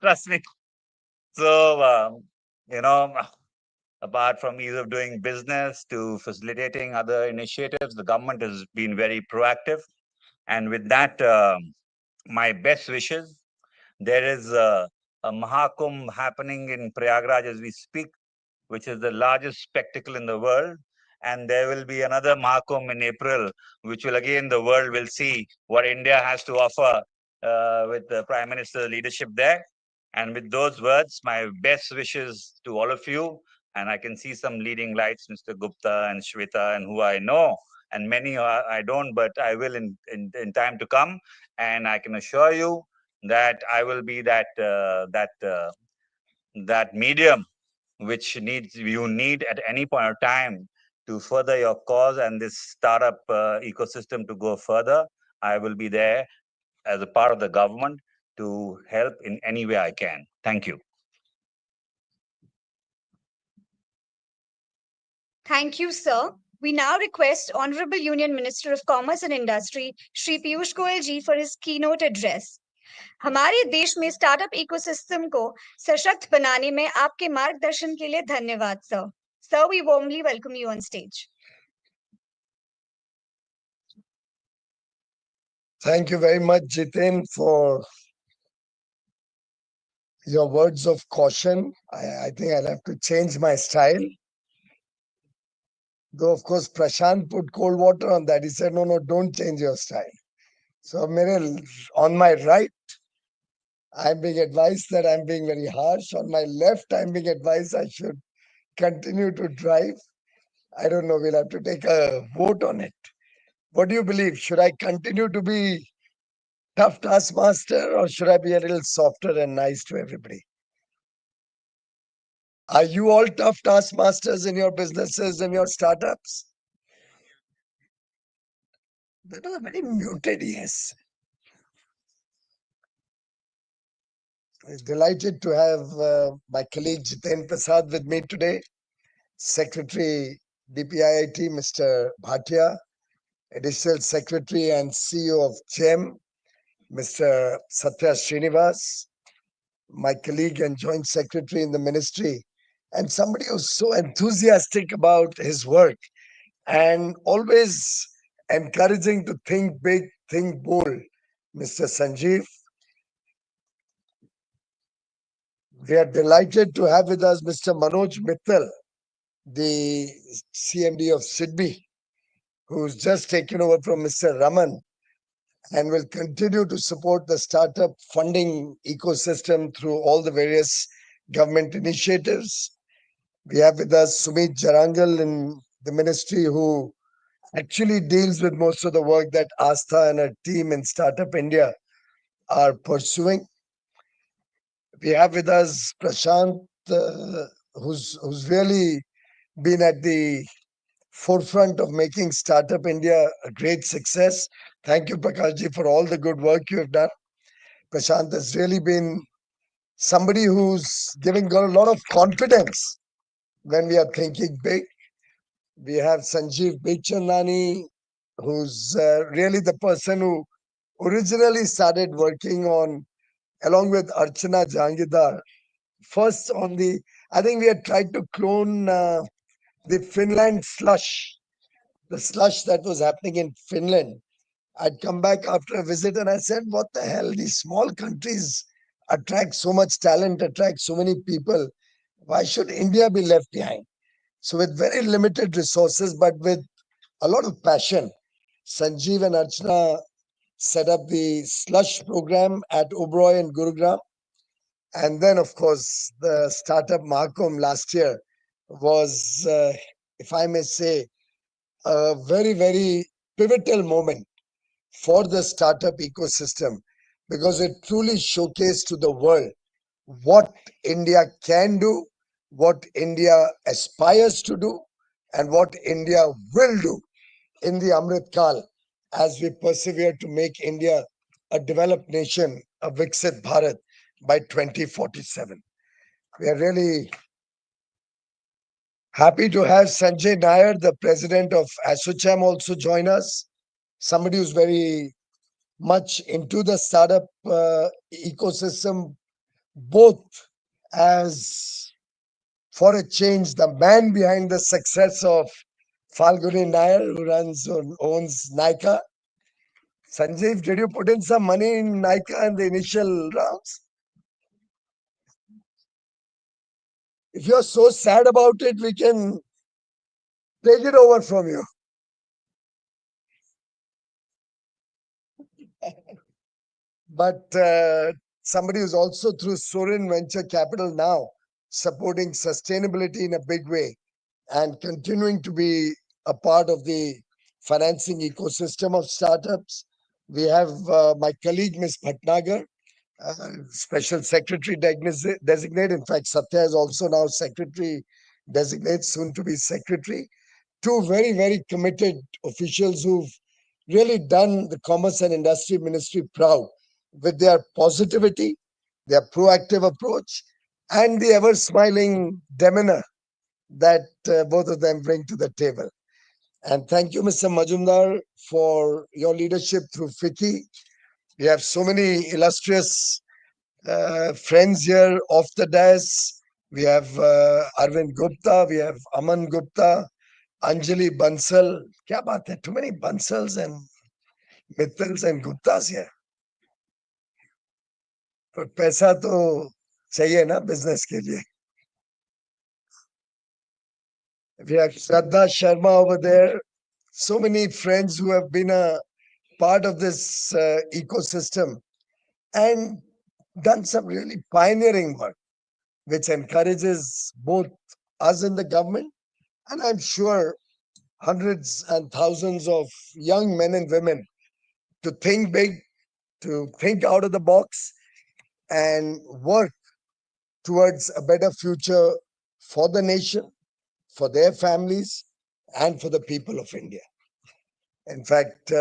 Trust me. So, apart from ease of doing business to facilitating other initiatives, the government has been very proactive. And with that, my best wishes. There is a Mahakumbh happening in Prayagraj as we speak. which is the largest spectacle in the world. And there will be another Mahakumbh in April, which will again, the world will see what India has to offer with the Prime Minister's leadership there. And with those words, my best wishes to all of you. And I can see some leading lights, Mr. Gupta and Shweta, and who I know, and many I don't, but I will in time to come. And I can assure you that I will be that medium which you need at any point of time to further your cause and this startup ecosystem to go further. I will be there as a part of the government to help in any way I can. Thank you. Thank you, sir. We now request Honorable Union Minister of Commerce and Industry, Shri Piyush Goyal ji, for his keynote address. हमारे देश में startup ecosystem को सशक्त बनाने में आपके मार्गदर्शन के लिए धन्यवाद, sir. Sir, we warmly welcome you on stage. Thank you very much, Jitin, for your words of caution. I think I'll have to change my style. Though, of course, Prashant put cold water on that. He said, no, don't change your style. So, on my right, I'm being advised that I'm being very harsh. On my left, I'm being advised I should continue to drive. I don't know. We'll have to take a vote on it. What do you believe? Should I continue to be tough taskmaster, or should I be a little softer and nice to everybody? Are you all tough taskmasters in your businesses and your startups? That was a very muted yes. I'm delighted to have my colleague Jiten Prasad with me today, Secretary DPIIT, Mr. Bhatia, Additional Secretary and CEO of GEM, Mr. Satya Srinivas, my colleague and Joint Secretary in the Ministry, and somebody who's so enthusiastic about his work and always encouraging to think big, think bold, Mr. Sanjeev. We are delighted to have with us Mr. Manoj Mittal, the CMD of SIDBI, who's just taken over from Mr. Raman and will continue to support the startup funding ecosystem through all the various government initiatives. We have with us Sumit Jarangal in the ministry, who actually deals with most of the work that Astha and her team in Startup India are pursuing. We have with us Prashant, who's really been at the forefront of making Startup India a great success. Thank you, Prakashji, for all the good work you have done. Prashant has really been somebody who's giving a lot of confidence when we are thinking big. We have Sanjeev Bechandani, who's really the person who originally started working on, along with Archana Jangidar, first on the, I think we had tried to clone the Finland slush, the slush that was happening in Finland. I'd come back after a visit and I said, what the hell, these small countries attract so much talent, attract so many people. Why should India be left behind? So with very limited resources, but with a lot of passion, Sanjeev and Archana set up the slush program at Oberoi in Gurugram. And then, of course, the Startup Mahakumbh last year was, if I may say, a very, very pivotal moment for the startup ecosystem, because it truly showcased to the world what India can do, what India aspires to do, and what India will do in the Amrit Kal as we persevere to make India a developed nation, a Viksit Bharat by 2047. We are really happy to have Sanjay Nair, the president of ASSOCHAM, also join us. Somebody who's very much into the startup ecosystem, both as, for a change, the man behind the success of Falguni Nair, who owns Nykaa. Sanjeev, did you put in some money in Nykaa in the initial rounds? If you're so sad about it, we can take it over from you. But somebody who's also through Sorin Venture Capital now supporting sustainability in a big way and continuing to be a part of the financing ecosystem of startups. We have my colleague, Ms. Bhatnagar, Special Secretary Designate. In fact, Satya is also now Secretary Designate, soon to be Secretary. Two very, very committed officials who've really done the Commerce and Industry Ministry proud with their positivity, their proactive approach, and the ever-smiling demeanor that both of them bring to the table. And thank you, Mr. Majumdar, for your leadership through FICCI. We have so many illustrious friends here off the dais. We have Arvind Gupta, we have Aman Gupta, Anjali Bansal. Kya baat hai? Too many Bansals and Mittals and Guptas here. पर पैसा तो चाहिए ना business के लिए. We have Shraddha Sharma over there. So many friends who have been a part of this ecosystem and done some really pioneering work, which encourages both us in the government and I'm sure hundreds and thousands of young men and women to think big, to think out of the box and work towards a better future for the nation, for their families, and for the people of India. In fact,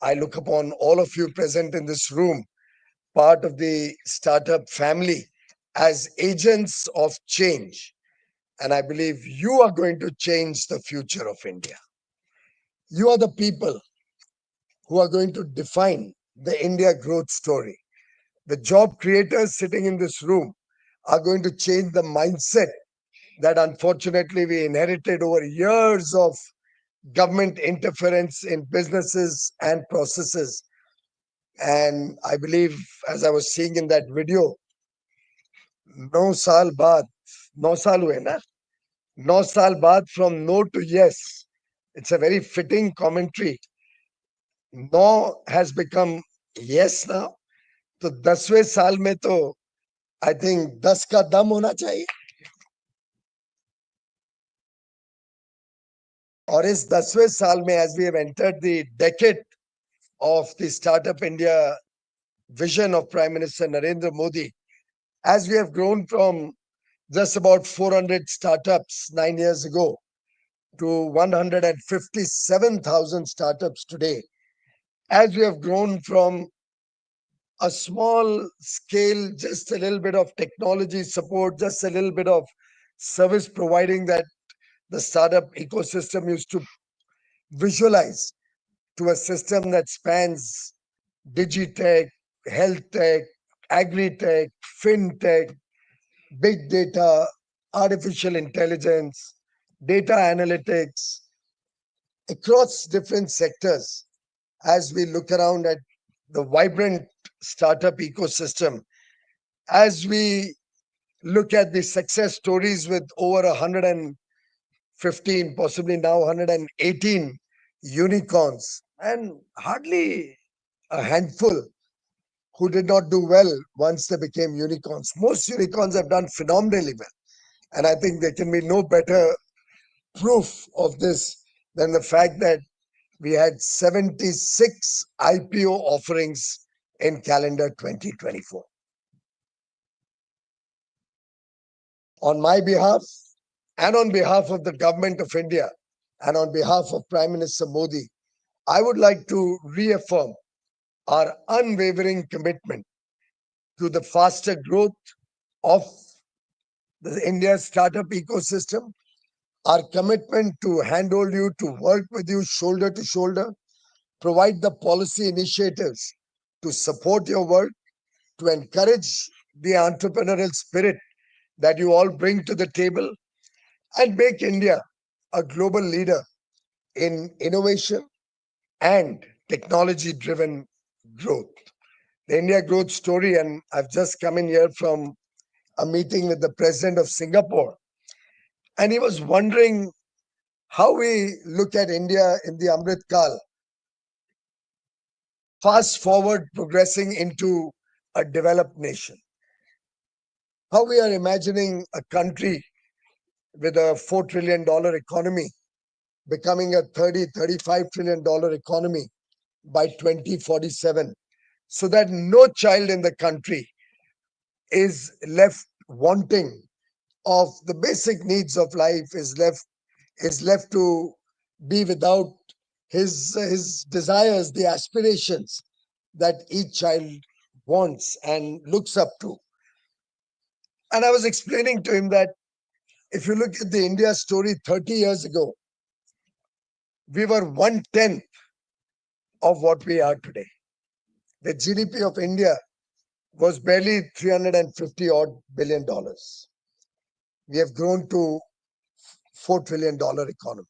I look upon all of you present in this room, part of the startup family, as agents of change. And I believe you are going to change the future of India. You are the people who are going to define the India growth story. The job creators sitting in this room are going to change the mindset that unfortunately we inherited over years of government interference in businesses and processes. And I believe, as I was seeing in that video, 9 saal baad, 9 saal hue na? 9 saal baad from no to yes. It's a very fitting commentary. No has become yes now. तो 10वें साल में तो I think 10 का दम होना चाहिए. और इस 10वें साल में, as we have entered the decade of the Startup India vision of Prime Minister Narendra Modi, as we have grown from just about 400 startups 9 years ago to 157,000 startups today, as we have grown from a small scale, just a little bit of technology support, just a little bit of service providing that the startup ecosystem used to visualize, to a system that spans digitech, health tech, agri-tech, fintech, big data, artificial intelligence, data analytics, across different sectors. As we look around at the vibrant startup ecosystem, as we look at the success stories with over 115, possibly now 118 unicorns, and hardly a handful who did not do well once they became unicorns. Most unicorns have done phenomenally well. And I think there can be no better proof of this than the fact that we had 76 IPO offerings in calendar 2024. On my behalf and on behalf of the government of India and on behalf of Prime Minister Modi, I would like to reaffirm our unwavering commitment to the faster growth of the India startup ecosystem, our commitment to handhold you, to work with you shoulder to shoulder, provide the policy initiatives to support your work, to encourage the entrepreneurial spirit that you all bring to the table, and make India a global leader in innovation and technology-driven growth. The India growth story, and I've just come in here from a meeting with the president of Singapore, And he was wondering how we look at India in the Amrit Kal, fast forward progressing into a developed nation. How we are imagining a country with a $4 trillion economy becoming a $35 trillion economy by 2047, so that no child in the country is left wanting of the basic needs of life, is left to be without his desires, the aspirations that each child wants and looks up to. And I was explaining to him that if you look at the India story 30 years ago, we were 1/10 of what we are today. The GDP of India was barely 350 odd billion dollars. We have grown to $4 trillion economy.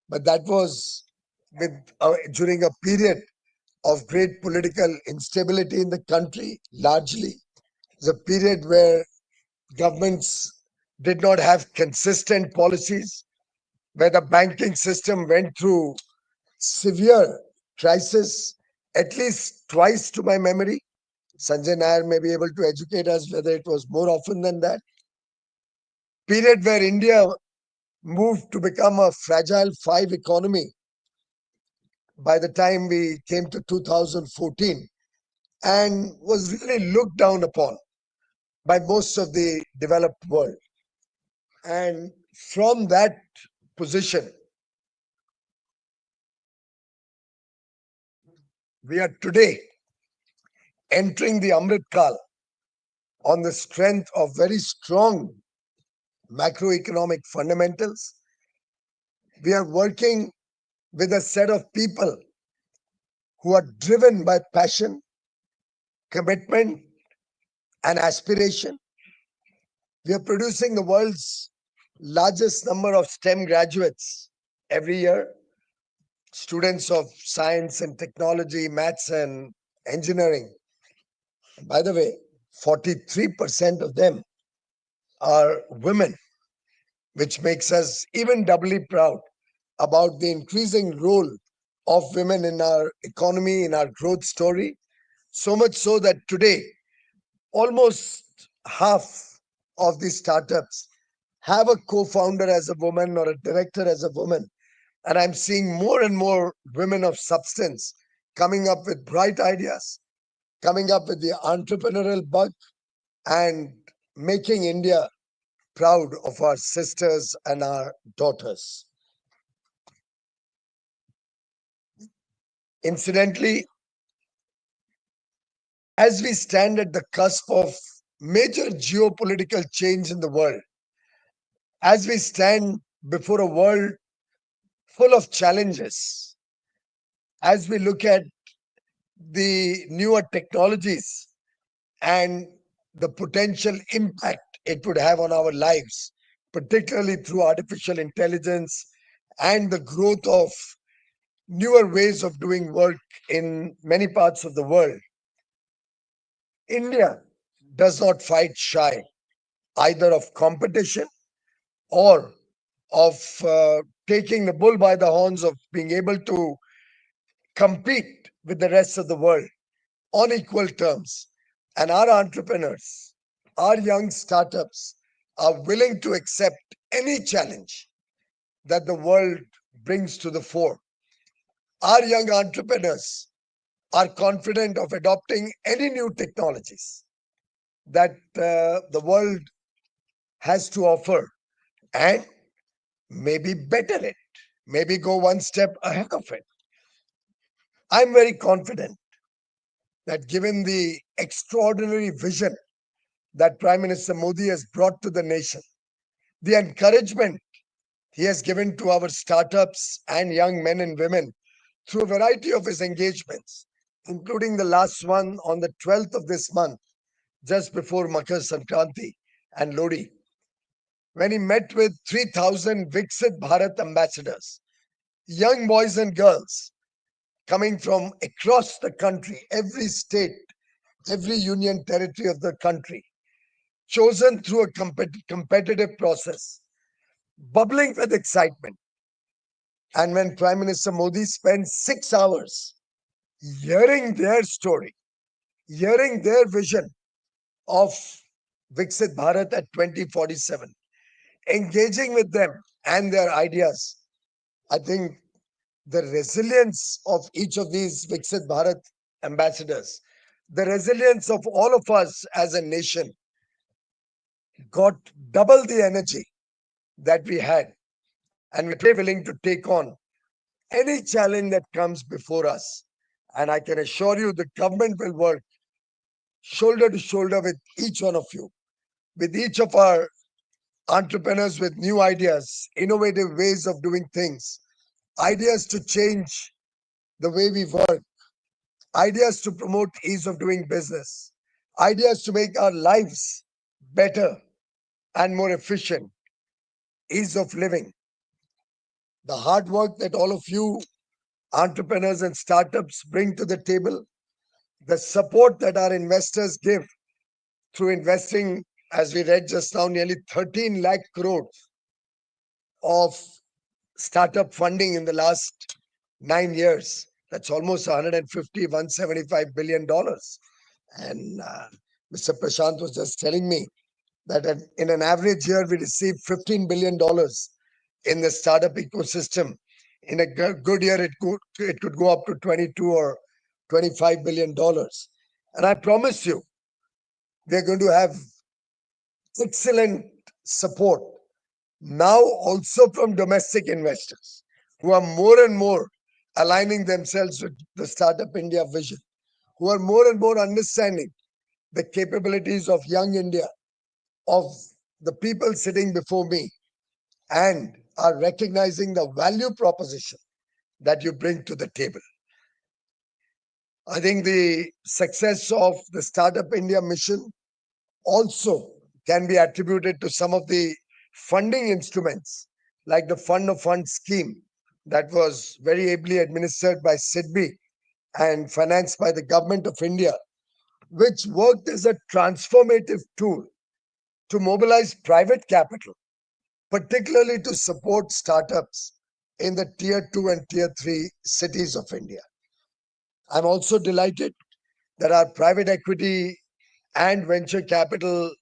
But that was during a period of great political instability in the country, largely. It was a period where governments did not have consistent policies, where the banking system went through severe crisis, at least twice to my memory. Sanjay Nair may be able to educate us whether it was more often than that. Period where India moved to become a fragile five economy by the time we came to 2014, and was really looked down upon by most of the developed world. And from that position, we are today entering the Amrit Kal on the strength of very strong macroeconomic fundamentals. We are working with a set of people who are driven by passion, commitment, and aspiration. We are producing the world's largest number of STEM graduates every year, students of science and technology, maths and engineering. And by the way, 43% of them are women, which makes us even doubly proud about the increasing role of women in our economy, in our growth story. So much so that today, almost half of the startups have a co-founder as a woman or a director as a woman. And I'm seeing more and more women of substance coming up with bright ideas, coming up with the entrepreneurial bug, and making India proud of our sisters and our daughters. Incidentally, as we stand at the cusp of major geopolitical change in the world, as we stand before a world full of challenges, as we look at the newer technologies and the potential impact it would have on our lives, particularly through artificial intelligence and the growth of newer ways of doing work in many parts of the world, India does not fight shy either of competition or of taking the bull by the horns, of being able to compete with the rest of the world on equal terms. And our entrepreneurs, our young startups are willing to accept any challenge that the world brings to the fore. Our young entrepreneurs are confident of adopting any new technologies that the world has to offer, and maybe better it, maybe go one step ahead of it. I'm very confident that given the extraordinary vision that Prime Minister Modi has brought to the nation, the encouragement he has given to our startups and young men and women through a variety of his engagements, including the last one on the 12th of this month, just before Makar Sankranti and Lodi, when he met with 3,000 Viksit Bharat ambassadors, young boys and girls coming from across the country, every state, every union territory of the country, chosen through a competitive process bubbling with excitement. And when Prime Minister Modi spends 6 hours hearing their story, hearing their vision of Viksit Bharat at 2047, engaging with them and their ideas, I think the resilience of each of these Viksit Bharat ambassadors, the resilience of all of us as a nation got double the energy that we had. And we're today willing to take on any challenge that comes before us. And I can assure you the government will work shoulder to shoulder with each one of you, with each of our entrepreneurs with new ideas, innovative ways of doing things, ideas to change the way we work, ideas to promote ease of doing business, ideas to make our lives better and more efficient, ease of living. The hard work that all of you entrepreneurs and startups bring to the table, the support that our investors give through investing, as we read just now, nearly 13 lakh crores of startup funding in the last 9 years. That's almost 150, 175 billion dollars. And Mr. Prashant was just telling me that in an average year, we receive $15 billion in the startup ecosystem. In a good year, it could go up to 22 or $25 billion. And I promise you, we're going to have excellent support now also from domestic investors who are more and more aligning themselves with the Startup India vision, who are more and more understanding the capabilities of young India, of the people sitting before me, and are recognizing the value proposition that you bring to the table. I think the success of the Startup India mission also can be attributed to some of the funding instruments like the Fund of Funds scheme that was very ably administered by SIDBI and financed by the Government of India, which worked as a transformative tool to mobilize private capital, particularly to support startups in the tier 2 and tier 3 cities of India. I'm also delighted that our private equity and venture capital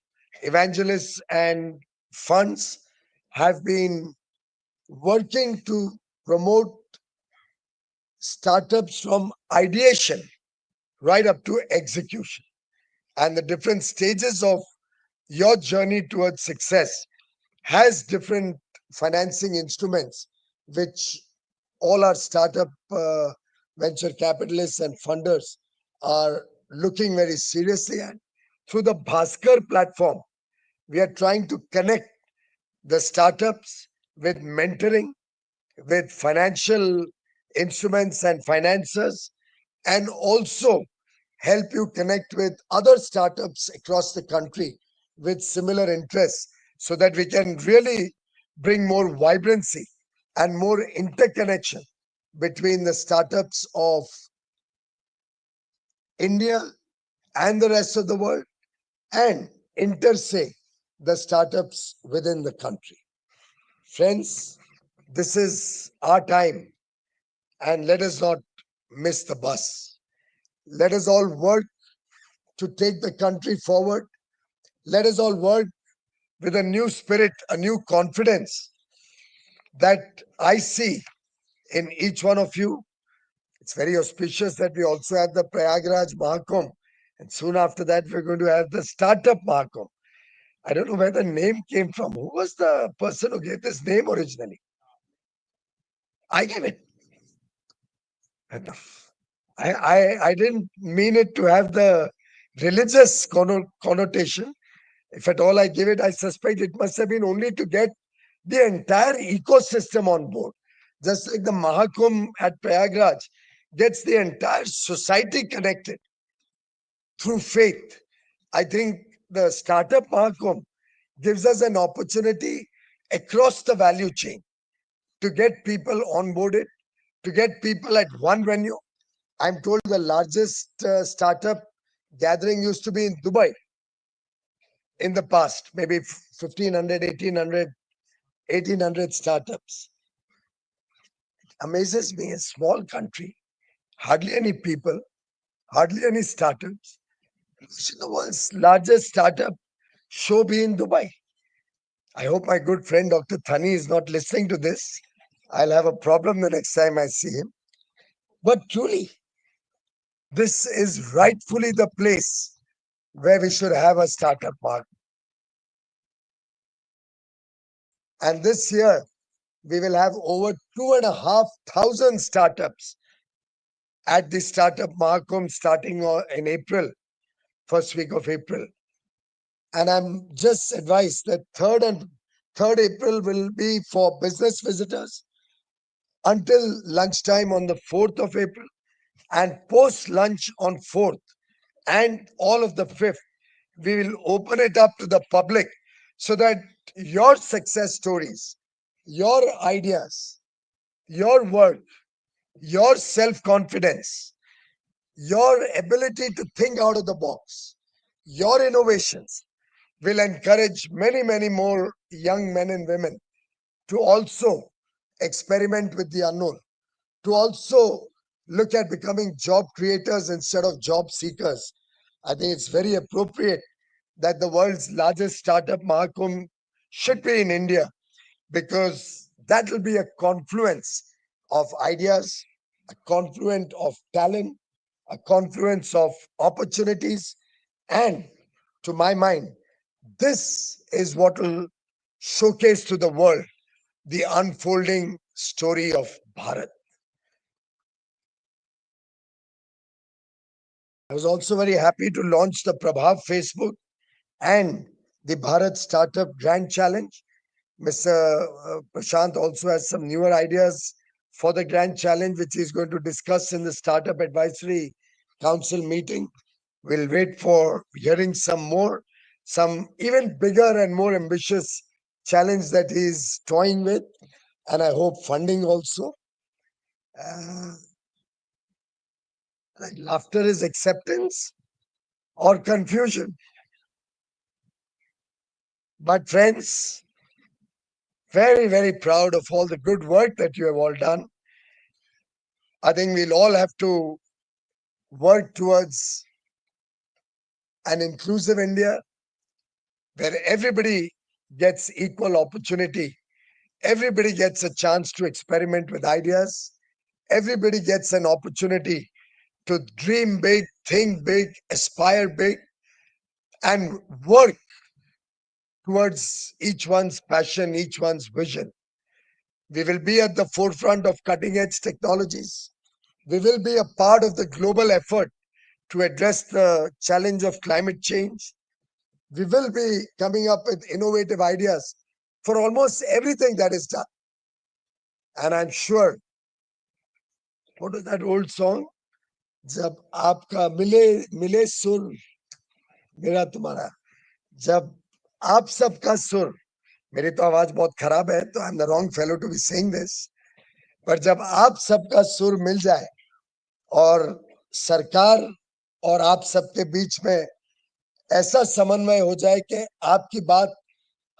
evangelists and funds have been working to promote startups from ideation right up to execution. And the different stages of your journey towards success has different financing instruments, which all our startup venture capitalists and funders are looking very seriously at. Through the Bhaskar platform, we are trying to connect the startups with mentoring, with financial instruments and financiers, and also help you connect with other startups across the country with similar interests so that we can really bring more vibrancy and more interconnection between the startups of India and the rest of the world and intersect the startups within the country. Friends, this is our time and let us not miss the bus. Let us all work to take the country forward. Let us all work with a new spirit, a new confidence that I see in each one of you. It's very auspicious that we also have the Prayagraj Mahakumbh, and soon after that, we're going to have the Startup Mahakumbh. I don't know where the name came from. Who was the person who gave this name originally? I gave it. I didn't mean it to have the religious connotation. If at all I give it, I suspect it must have been only to get the entire ecosystem on board. Just like the Mahakumbh at Prayagraj gets the entire society connected through faith. I think the Startup Mahakumbh gives us an opportunity across the value chain to get people onboarded, to get people at one venue. I'm told the largest startup gathering used to be in Dubai in the past, maybe 1,500, 1,800 1,800 startups. It amazes me, a small country, hardly any people, hardly any startups. The world's largest startup show be in Dubai. I hope my good friend Dr. Thani is not listening to this. I'll have a problem the next time I see him. But truly, this is rightfully the place where we should have a startup mark. And this year, we will have over 2,500 startups at the Startup Mahakumbh starting in April, first week of April. And I'm just advised that 3rd April will be for business visitors until lunchtime on the 4th of April, and post lunch on 4th and all of the 5th, we will open it up to the public so that your success stories, your ideas, your work, your self-confidence, your ability to think out of the box, your innovations will encourage many, many more young men and women to also experiment with the unknown, to also look at becoming job creators instead of job seekers. I think it's very appropriate that the world's largest startup Mahakumbh should be in India, because that will be a confluence of ideas, a confluence of talent, a confluence of opportunities. And to my mind, this is what will showcase to the world the unfolding story of Bharat. I was also very happy to launch the Prabhav Facebook and the Bharat Startup Grand Challenge. Mr. Prashant also has some newer ideas for the Grand Challenge, which he's going to discuss in the Startup Advisory Council meeting. We'll wait for hearing some more, some even bigger and more ambitious challenge that he's toying with, and I hope funding also. Like laughter is acceptance or confusion. But friends, very, very proud of all the good work that you have all done. I think we'll all have to work towards an inclusive India where everybody gets equal opportunity. Everybody gets a chance to experiment with ideas. Everybody gets an opportunity to dream big, think big, aspire big, and work towards each one's passion, each one's vision. We will be at the forefront of cutting edge technologies. We will be a part of the global effort to address the challenge of climate change. We will be coming up with innovative ideas for almost everything that is done. And I'm sure, what is that old song? जब आपका मिले सुर मेरा तुम्हारा, जब आप सबका सुर, मेरी तो आवाज बहुत खराब है, तो I am the wrong fellow to be saying this, पर जब आप सबका सुर मिल जाए और सरकार और आप सबके बीच में ऐसा समन्वय हो जाए कि आपकी बात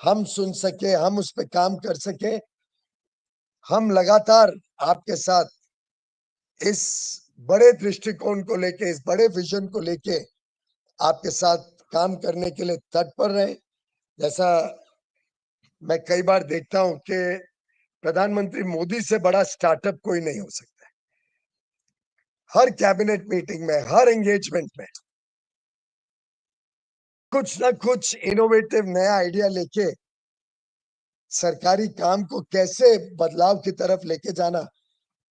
हम सुन सके, हम उस पर काम कर सके, हम लगातार आपके साथ इस बड़े दृष्टिकोण को लेके, इस बड़े विजन को लेके आपके साथ काम करने के लिए तत्पर रहे। जैसा मैं कई बार देखता हूं कि प्रधानमंत्री मोदी से बड़ा स्टार्टअप कोई नहीं हो सकता। हर कैबिनेट मीटिंग में, हर एंगेजमेंट में कुछ ना कुछ इनोवेटिव नया आइडिया लेके सरकारी काम को कैसे बदलाव की तरफ लेके जाना,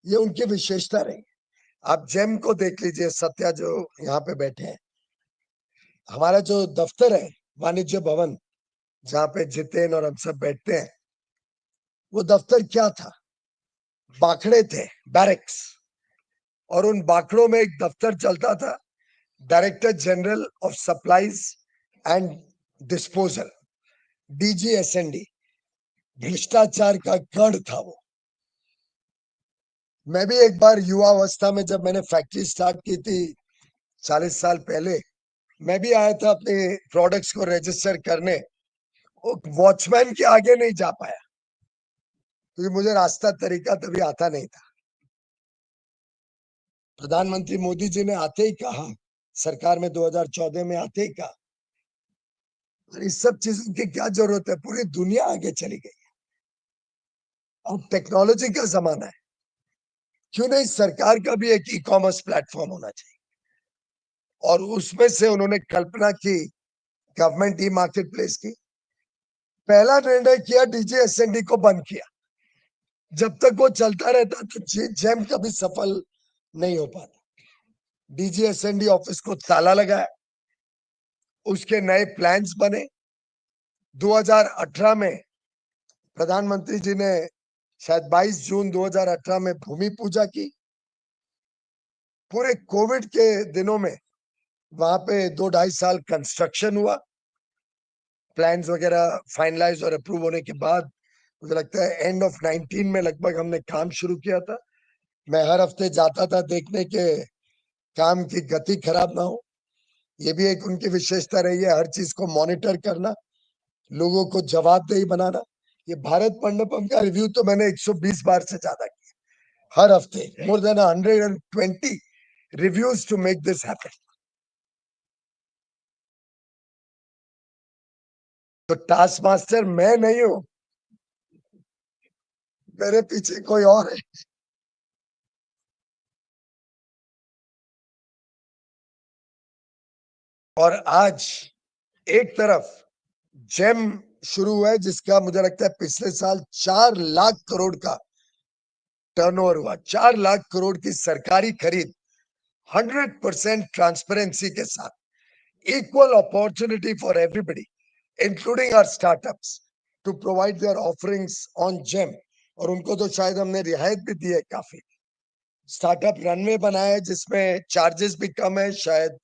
ये उनकी विशेषता रही। आप जेम को देख लीजिए, सत्या जो यहाँ पे बैठे हैं, हमारा जो दफ्तर है वाणिज्य भवन, जहाँ पे जितेन और हम सब बैठते हैं, वो दफ्तर क्या था? बाखड़े थे, बैरक्स, और उन बाखड़ों में एक दफ्तर चलता था, director general of supplies and disposal, DGSND। भ्रष्टाचार का गढ़ था वो। मैं भी एक बार युवा अवस्था में, जब मैंने फैक्ट्री स्टार्ट की थी 40 साल पहले, मैं भी आया था अपने प्रोडक्ट्स को रजिस्टर करने, वॉचमैन के आगे नहीं जा पाया। क्योंकि मुझे रास्ता तरीका तभी आता नहीं था। प्रधानमंत्री मोदी जी ने आते ही कहा, सरकार में 2014 में आते ही कहा, इस सब चीजों की क्या जरूरत है, पूरी दुनिया आगे चली गई है, अब टेक्नोलॉजी का जमाना है, क्यों नहीं सरकार का भी एक ई-कॉमर्स प्लेटफॉर्म होना चाहिए। और उसमें से उन्होंने कल्पना की गवर्नमेंट ई मार्केट प्लेस की। पहला निर्णय किया, डीजीएसएनडी को बंद किया। जब तक वो चलता रहता तो जेम कभी सफल नहीं हो पाता। डीजीएसएनडी ऑफिस को ताला लगाया, उसके नए प्लान्स बने। 2018 में प्रधानमंत्री जी ने शायद 22 जून 2018 में भूमि पूजा की। पूरे कोविड के दिनों में वहां पे 2-2.5 साल कंस्ट्रक्शन हुआ। प्लान्स वगैरह फाइनलाइज और अप्रूव होने के बाद मुझे लगता है एंड ऑफ 19 में लगभग हमने काम शुरू किया था। मैं हर हफ्ते जाता था देखने के काम की गति खराब ना हो। ये भी एक उनकी विशेषता रही है, हर चीज को मॉनिटर करना, लोगों को जवाबदेही बनाना। ये भारत मंडपम का रिव्यू तो मैंने 120 बार से ज्यादा किया हर हफ्ते, more than 120 reviews to make this happen. तो टास्क मास्टर मैं नहीं हूं, मेरे पीछे कोई और है। और आज एक तरफ जेम शुरू हुआ है, जिसका मुझे लगता है पिछले साल 4 लाख करोड़ का टर्नओवर हुआ। 4 लाख करोड़ की सरकारी खरीद 100% ट्रांसपेरेंसी के साथ, equal opportunity for everybody, including our startups, to provide their offerings on GEM. और उनको तो शायद हमने रियायत भी दी है काफी। स्टार्टअप रनवे बनाया है जिसमें चार्जेस भी कम है। शायद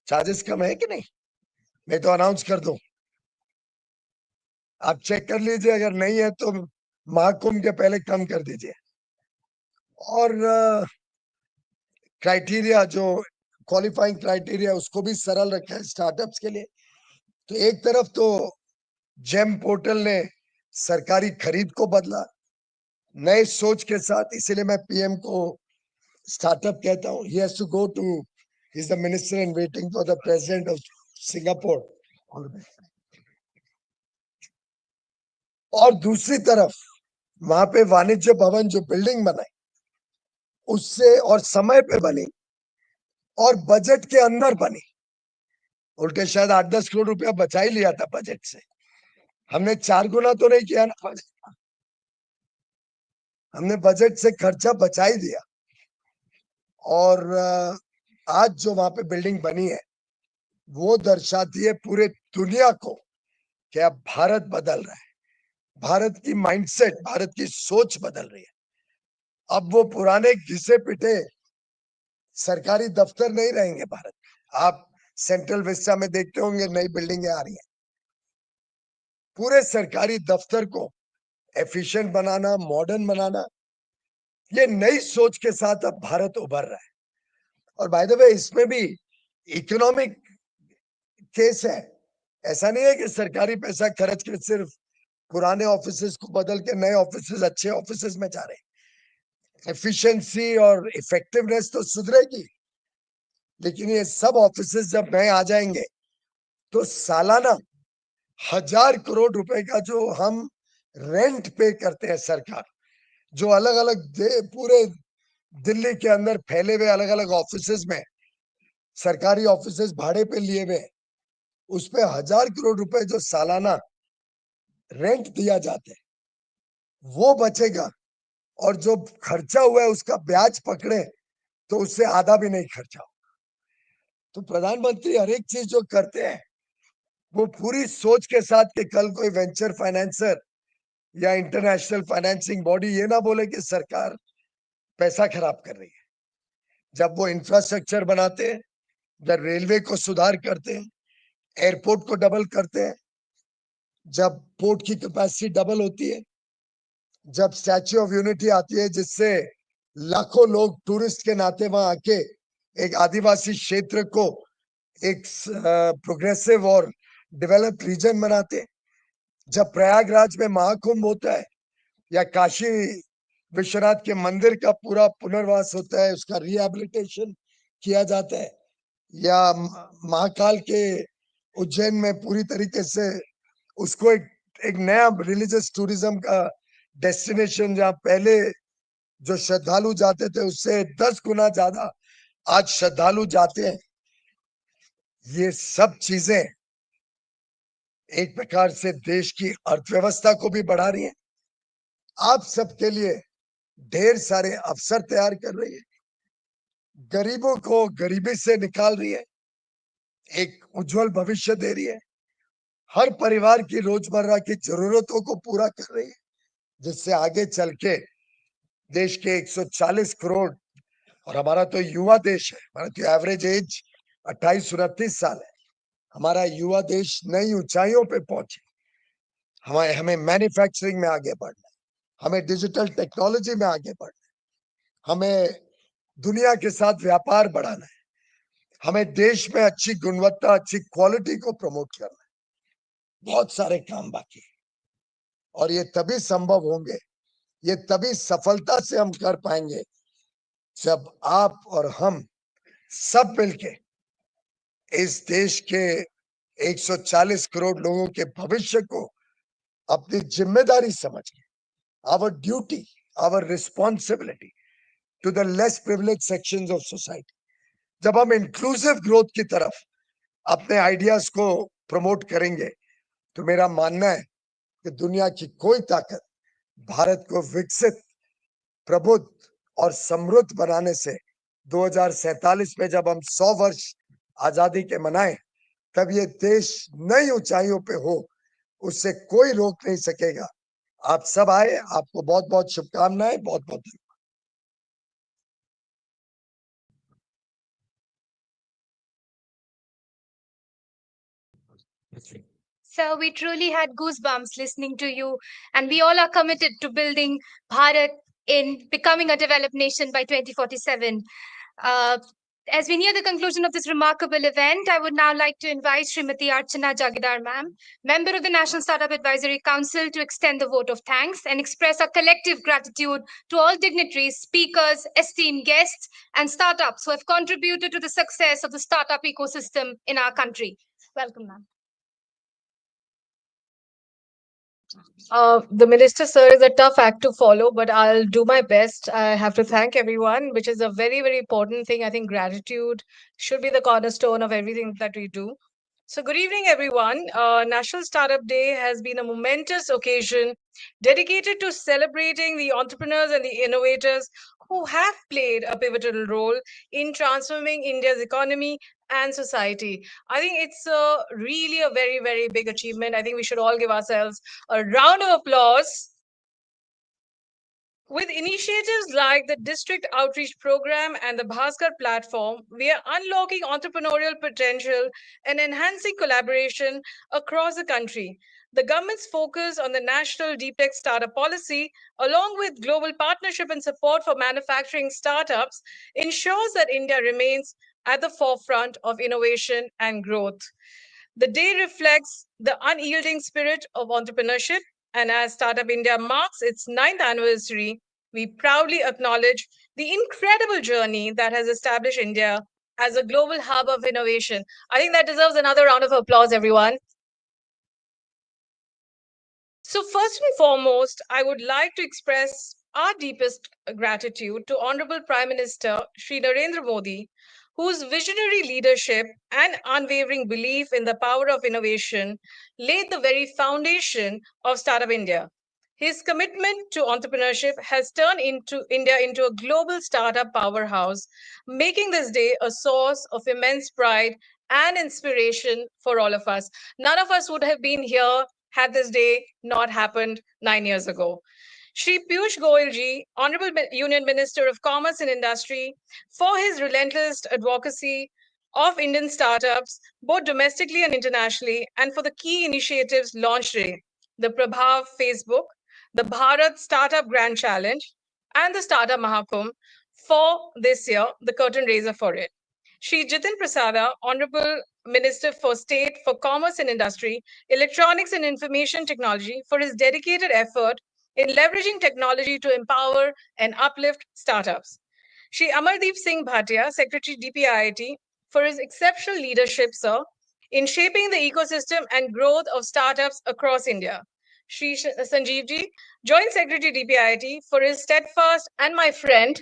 चार्जेस कम है कि नहीं, मैं तो अनाउंस कर दूं, आप चेक कर लीजिए, अगर नहीं है तो महाकुंभ के पहले कम कर दीजिए। और क्राइटेरिया जो क्वालिफाइंग क्राइटेरिया उसको भी सरल रखा है स्टार्टअप्स के लिए। तो एक तरफ तो जेम पोर्टल ने सरकारी खरीद को बदला नए सोच के साथ, इसीलिए मैं पीएम को स्टार्टअप कहता हूं। He has to go to, he is the minister in waiting for the president of Singapore. और दूसरी तरफ वहां पे वाणिज्य भवन जो बिल्डिंग बनाई उससे और समय पे बनी और बजट के अंदर बनी। उल्टे शायद 8-10 करोड़ रुपया बचा ही लिया था बजट से। हमने 4 गुना तो नहीं किया ना, हमने बजट से खर्चा बचा ही दिया। और आज जो वहां पे बिल्डिंग बनी है वो दर्शाती है पूरे दुनिया को कि अब भारत बदल रहा है, भारत की माइंडसेट, भारत की सोच बदल रही है। अब वो पुराने घिसे पिटे सरकारी दफ्तर नहीं रहेंगे भारत। आप सेंट्रल विस्टा में देखते होंगे नई बिल्डिंगें आ रही हैं। पूरे सरकारी दफ्तर को एफिशिएंट बनाना, मॉडर्न बनाना, ये नई सोच के साथ अब भारत उभर रहा है। और बाय द वे इसमें भी इकोनॉमिक केस है। ऐसा नहीं है कि सरकारी पैसा खर्च के सिर्फ पुराने ऑफिसेस को बदल के नए ऑफिसेस, अच्छे ऑफिसेस में जा रहे हैं। एफिशिएंसी और इफेक्टिवनेस तो सुधरेगी, लेकिन ये सब ऑफिसेस जब नए आ जाएंगे तो सालाना 1000 करोड़ रुपए का जो हम रेंट पे करते हैं सरकार, जो अलग अलग पूरे दिल्ली के अंदर फैले हुए अलग अलग ऑफिसेस में सरकारी ऑफिसेस भाड़े पे लिए हुए, उस पे 1000 करोड़ रुपए जो सालाना रेंट दिया जाता है वो बचेगा। और जो खर्चा हुआ है उसका ब्याज पकड़े तो उससे आधा भी नहीं खर्चा होगा। तो प्रधानमंत्री हर एक चीज जो करते हैं वो पूरी सोच के साथ कि कल कोई वेंचर फाइनेंसर या इंटरनेशनल फाइनेंसिंग बॉडी ये ना बोले कि सरकार पैसा खराब कर रही है। जब वो इंफ्रास्ट्रक्चर बनाते हैं, जब रेलवे को सुधार करते हैं, एयरपोर्ट को डबल करते हैं, जब पोर्ट की कैपेसिटी डबल होती है, जब स्टैच्यू ऑफ यूनिटी आती है जिससे लाखों लोग टूरिस्ट के नाते वहां आके एक आदिवासी क्षेत्र को एक प्रोग्रेसिव और डेवलप्ड रीजन बनाते हैं, जब प्रयागराज में महाकुंभ होता है या काशी विश्वनाथ के मंदिर का पूरा पुनर्वास होता है, उसका रिहैबिलिटेशन किया जाता है, या महाकाल के उज्जैन में पूरी तरीके से उसको एक नया रिलीजियस टूरिज्म का डेस्टिनेशन, जहाँ पहले जो श्रद्धालु जाते थे उससे 10 गुना ज्यादा आज श्रद्धालु जाते हैं। ये सब चीजें एक प्रकार से देश की अर्थव्यवस्था को भी बढ़ा रही हैं, आप सबके लिए ढेर सारे अवसर तैयार कर रही है, गरीबों को गरीबी से निकाल रही है, एक उज्जवल भविष्य दे रही है, हर परिवार की रोजमर्रा की जरूरतों को पूरा कर रही है, जिससे आगे चल के देश के 140 करोड़, और हमारा तो युवा देश है, हमारा तो एवरेज एज 28-29 साल है, हमारा युवा देश नई ऊंचाइयों पे पहुंचे, हमें मैन्युफैक्चरिंग में आगे बढ़ना है, हमें डिजिटल टेक्नोलॉजी में आगे बढ़ना है, हमें दुनिया के साथ व्यापार बढ़ाना है, हमें देश में अच्छी गुणवत्ता, अच्छी क्वालिटी को प्रमोट करना है, बहुत सारे काम बाकी है, और ये तभी संभव होंगे, ये तभी सफलता से हम कर पाएंगे जब आप और हम सब मिलके इस देश के 140 करोड़ लोगों के भविष्य को अपनी जिम्मेदारी समझ के, our duty, our responsibility to the less privilege sections of society, जब हम इंक्लूसिव ग्रोथ की तरफ अपने आइडियाज को प्रमोट करेंगे, तो मेरा मानना है कि दुनिया की कोई ताकत भारत को विकसित, प्रबुद्ध और समृद्ध बनाने से 2047 में जब हम 100 वर्ष आजादी के मनाएं, तब ये देश नई ऊंचाइयों पे हो, उससे कोई रोक नहीं सकेगा। आप सब आए, आपको बहुत बहुत शुभकामनाएं, बहुत बहुत धन्यवाद। So we truly had goosebumps listening to you, and we all are committed to building Bharat in becoming a developed nation by 2047. Uh, as we near the conclusion of this remarkable event, I would now like to invite Srimati Archana Jagidar ma'am, member of the National Startup Advisory Council, to extend the vote of thanks and express our collective gratitude to all dignitaries, speakers, esteemed guests, and startups who have contributed to the success of the startup ecosystem in our country. Welcome, ma'am. The minister, sir, is a tough act to follow, but I'll do my best. I have to thank everyone, which is a very, very important thing. I think gratitude should be the cornerstone of everything that we do. So, good evening, everyone. National Startup Day has been a momentous occasion dedicated to celebrating the entrepreneurs and the innovators who have played a pivotal role in transforming India's economy and society. I think it's really a very, very big achievement. I think we should all give ourselves a round of applause. With initiatives like the District Outreach Program and the Bhaskar platform, we are unlocking entrepreneurial potential and enhancing collaboration across the country. The government's focus on the national deep tech startup policy, along with global partnership and support for manufacturing startups, ensures that India remains at the forefront of innovation and growth. The day reflects the unyielding spirit of entrepreneurship, and as Startup India marks its 9th anniversary, we proudly acknowledge the incredible journey that has established India as a global hub of innovation. I think that deserves another round of applause, everyone. So, first and foremost, I would like to express our deepest gratitude to Honorable Prime Minister Shri Narendra Modi, whose visionary leadership and unwavering belief in the power of innovation laid the very foundation of Startup India. His commitment to entrepreneurship has turned India into a global startup powerhouse, making this day a source of immense pride and inspiration for all of us. None of us would have been here had this day not happened 9 years ago. Shri Piyush Goyal ji, Honorable Union Minister of Commerce and Industry, for his relentless advocacy of Indian startups, both domestically and internationally, and for the key initiatives launched today, the Prabhav Facebook, the Bharat Startup Grand Challenge, and the Startup Mahakumbh for this year, the curtain raiser for it. Shri Jitin Prasada, Honorable Minister for State for Commerce and Industry, Electronics and Information Technology, for his dedicated effort in leveraging technology to empower and uplift startups. Shri Amardeep Singh Bhatia, Secretary DPIIT, for his exceptional leadership, sir, in shaping the ecosystem and growth of startups across India. Shri Sanjeev Ji, Joint Secretary DPIIT, for his steadfast, and my friend,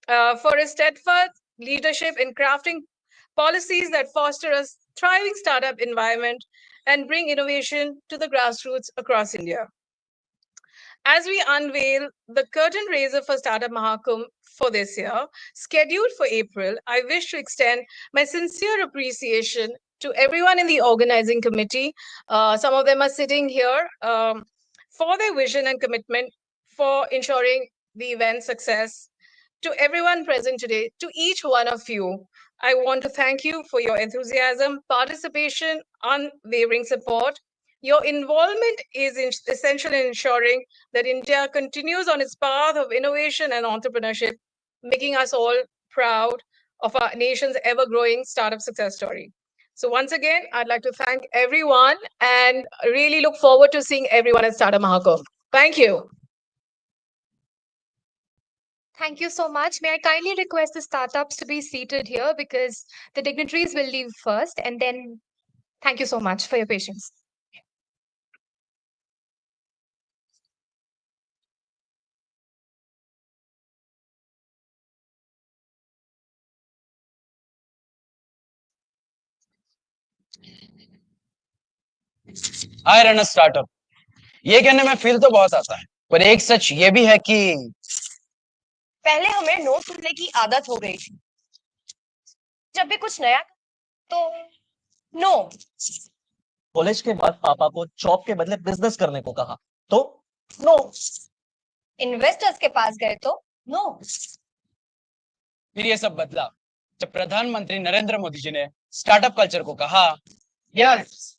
for his steadfast leadership in crafting policies that foster a thriving startup environment and bring innovation to the grassroots across India. As we unveil the curtain raiser for Startup Mahakumbh for this year, scheduled for April, I wish to extend my sincere appreciation to everyone in the organizing committee. Some of them are sitting here for their vision and commitment for ensuring the event's success. To everyone present today, to each one of you, I want to thank you for your enthusiasm, participation, unwavering support. Your involvement is essential in ensuring that India continues on its path of innovation and entrepreneurship, making us all proud of our nation's ever-growing startup success story. So once again, I'd like to thank everyone and really look forward to seeing everyone at Startup Mahakumbh. Thank you. Thank you so much. May I kindly request the startups to be seated here because the dignitaries will leave first, and then thank you so much for your patience. I run a startup. ये कहने में feel तो बहुत आता है, पर एक सच ये भी है कि पहले हमें नो सुनने की आदत हो गई थी। जब भी कुछ नया तो नो। कॉलेज के बाद पापा को जॉब के बदले बिजनेस करने को कहा तो नो। इन्वेस्टर्स के पास गए तो नो। फिर ये सब बदला जब प्रधानमंत्री नरेंद्र मोदी जी ने स्टार्टअप कल्चर को कहा यस।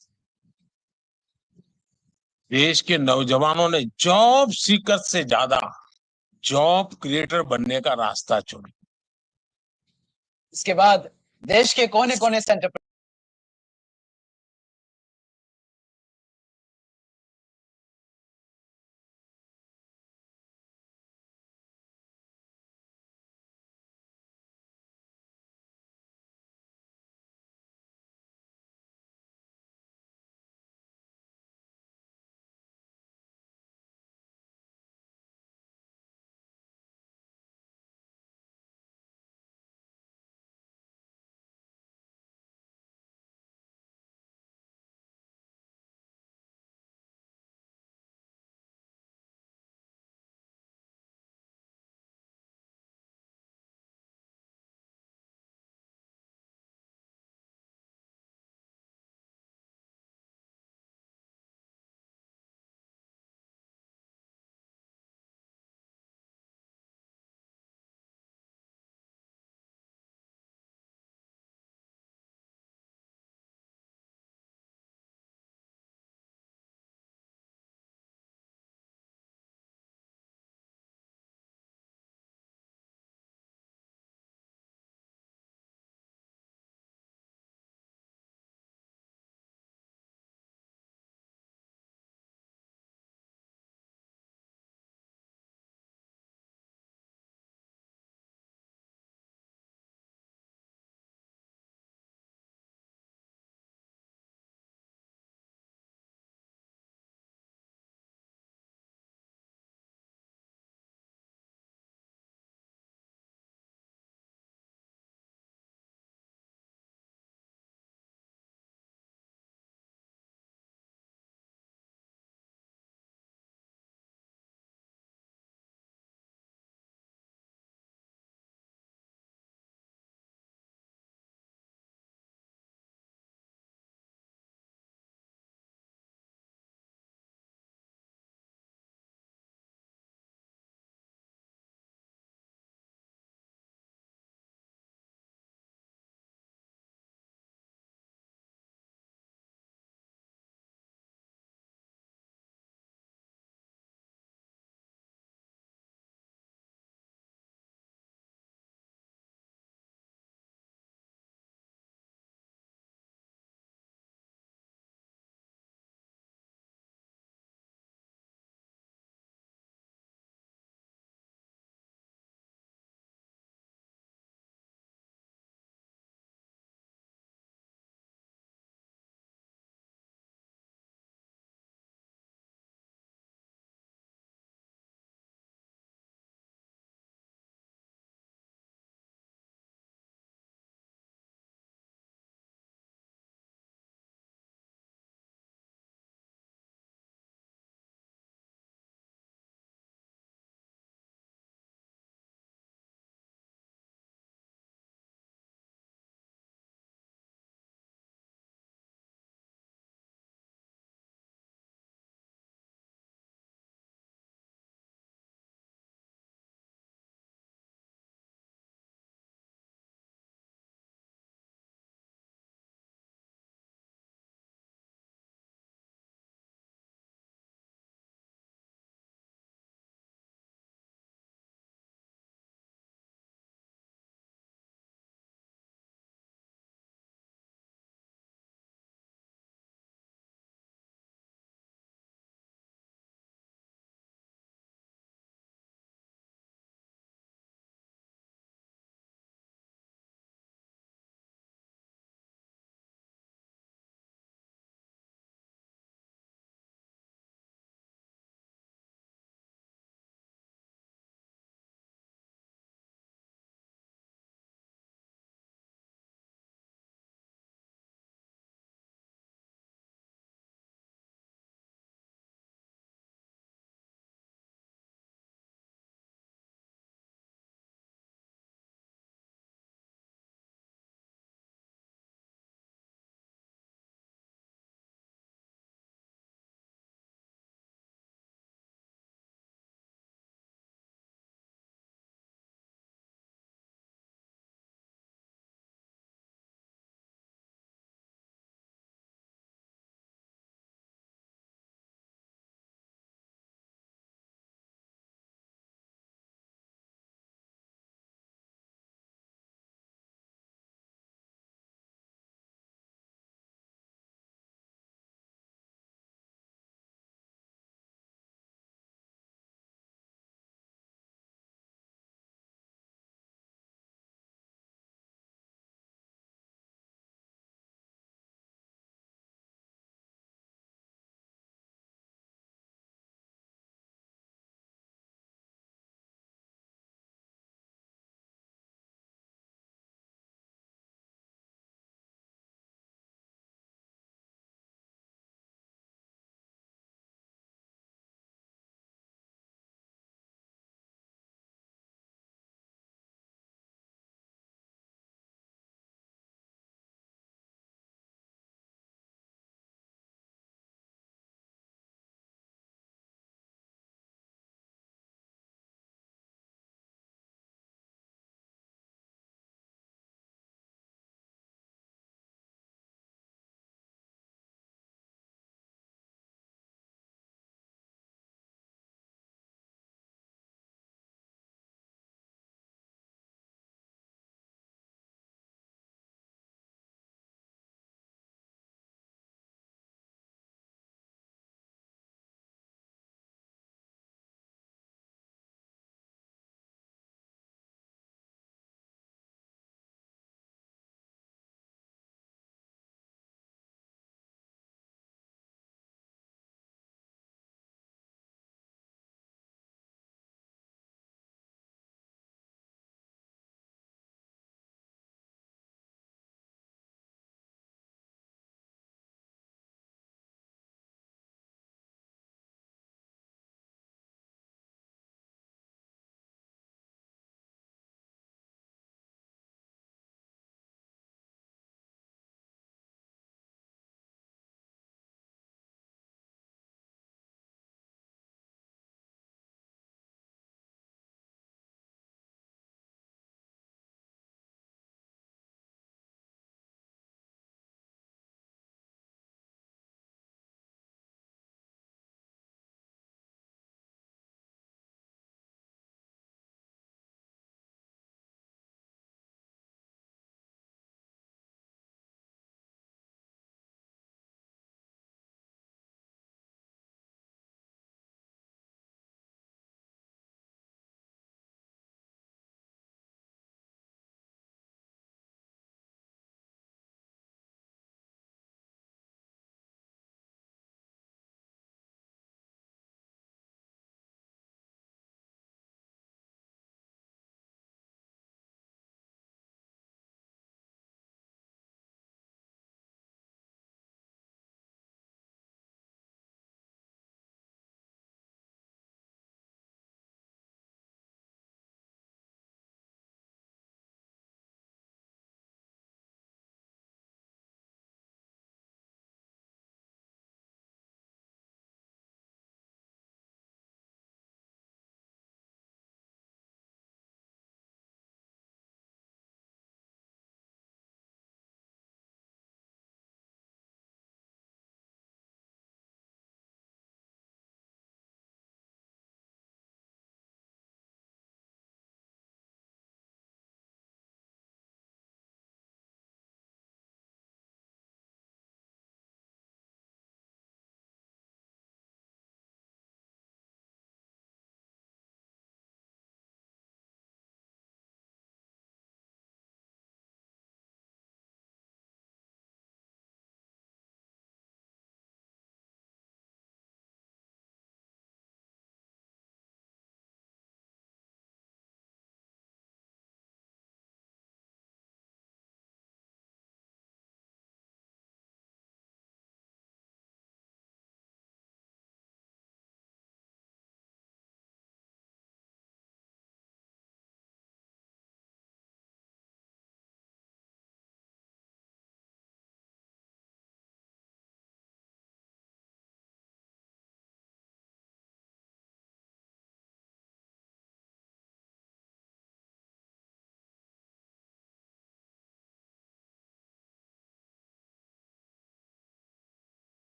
देश के नौजवानों ने जॉब सीकर से ज्यादा जॉब क्रिएटर बनने का रास्ता चुना। इसके बाद देश के कोने-कोने से